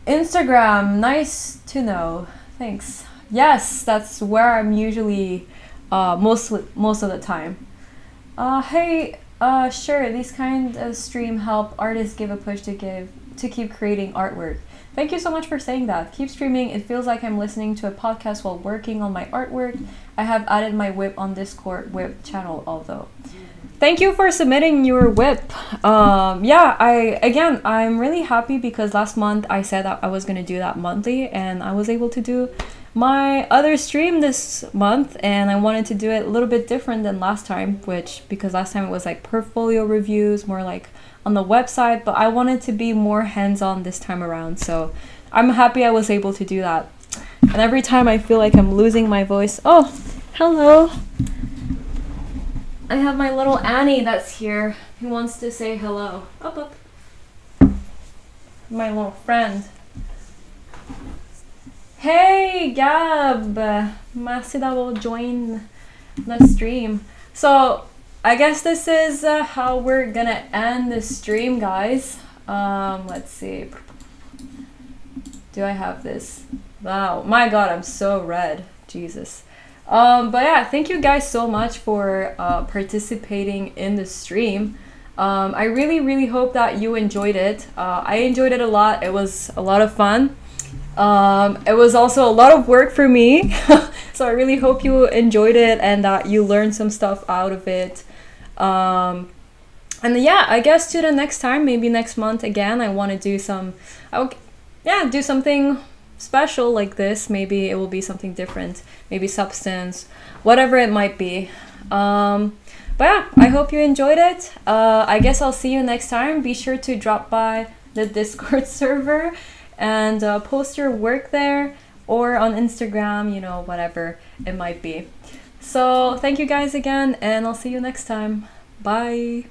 Instagram, nice to know. Thanks. Yes, that's where I'm usually most of the time. Hey, sure, these kind of stream help artists give a push to keep creating artwork. Thank you so much for saying that. Keep streaming. It feels like I'm listening to a podcast while working on my artwork. I have added my whip on Discord whip channel although. Thank you for submitting your whip. Yeah, I'm really happy because last month I said that I was going to do that monthly, and I was able to do my other stream this month, and I wanted to do it a little bit different than last time, because last time it was like portfolio reviews, more like on the website, but I wanted to be more hands-on this time around, so I'm happy I was able to do that. And every time I feel like I'm losing my voice, oh, hello. I have my little Annie that's here who wants to say hello. Up. My little friend. Hey Gab, merci d'avoir joined the stream. So I guess this is how we're gonna end the stream, guys. Let's see. Do I have this? Wow, my god, I'm so red. Jesus. But yeah, thank you guys so much for participating in the stream. I really hope that you enjoyed it. I enjoyed it a lot. It was a lot of fun. It was also a lot of work for me. So I really hope you enjoyed it and that you learned some stuff out of it. And yeah, I guess to the next time, maybe next month again, I want to do do something special like this, maybe it will be something different, maybe substance, whatever it might be. But yeah, I hope you enjoyed it. I guess I'll see you next time. Be sure to drop by the Discord server and post your work there, or on Instagram, you know, whatever it might be. So thank you guys again, and I'll see you next time. Bye.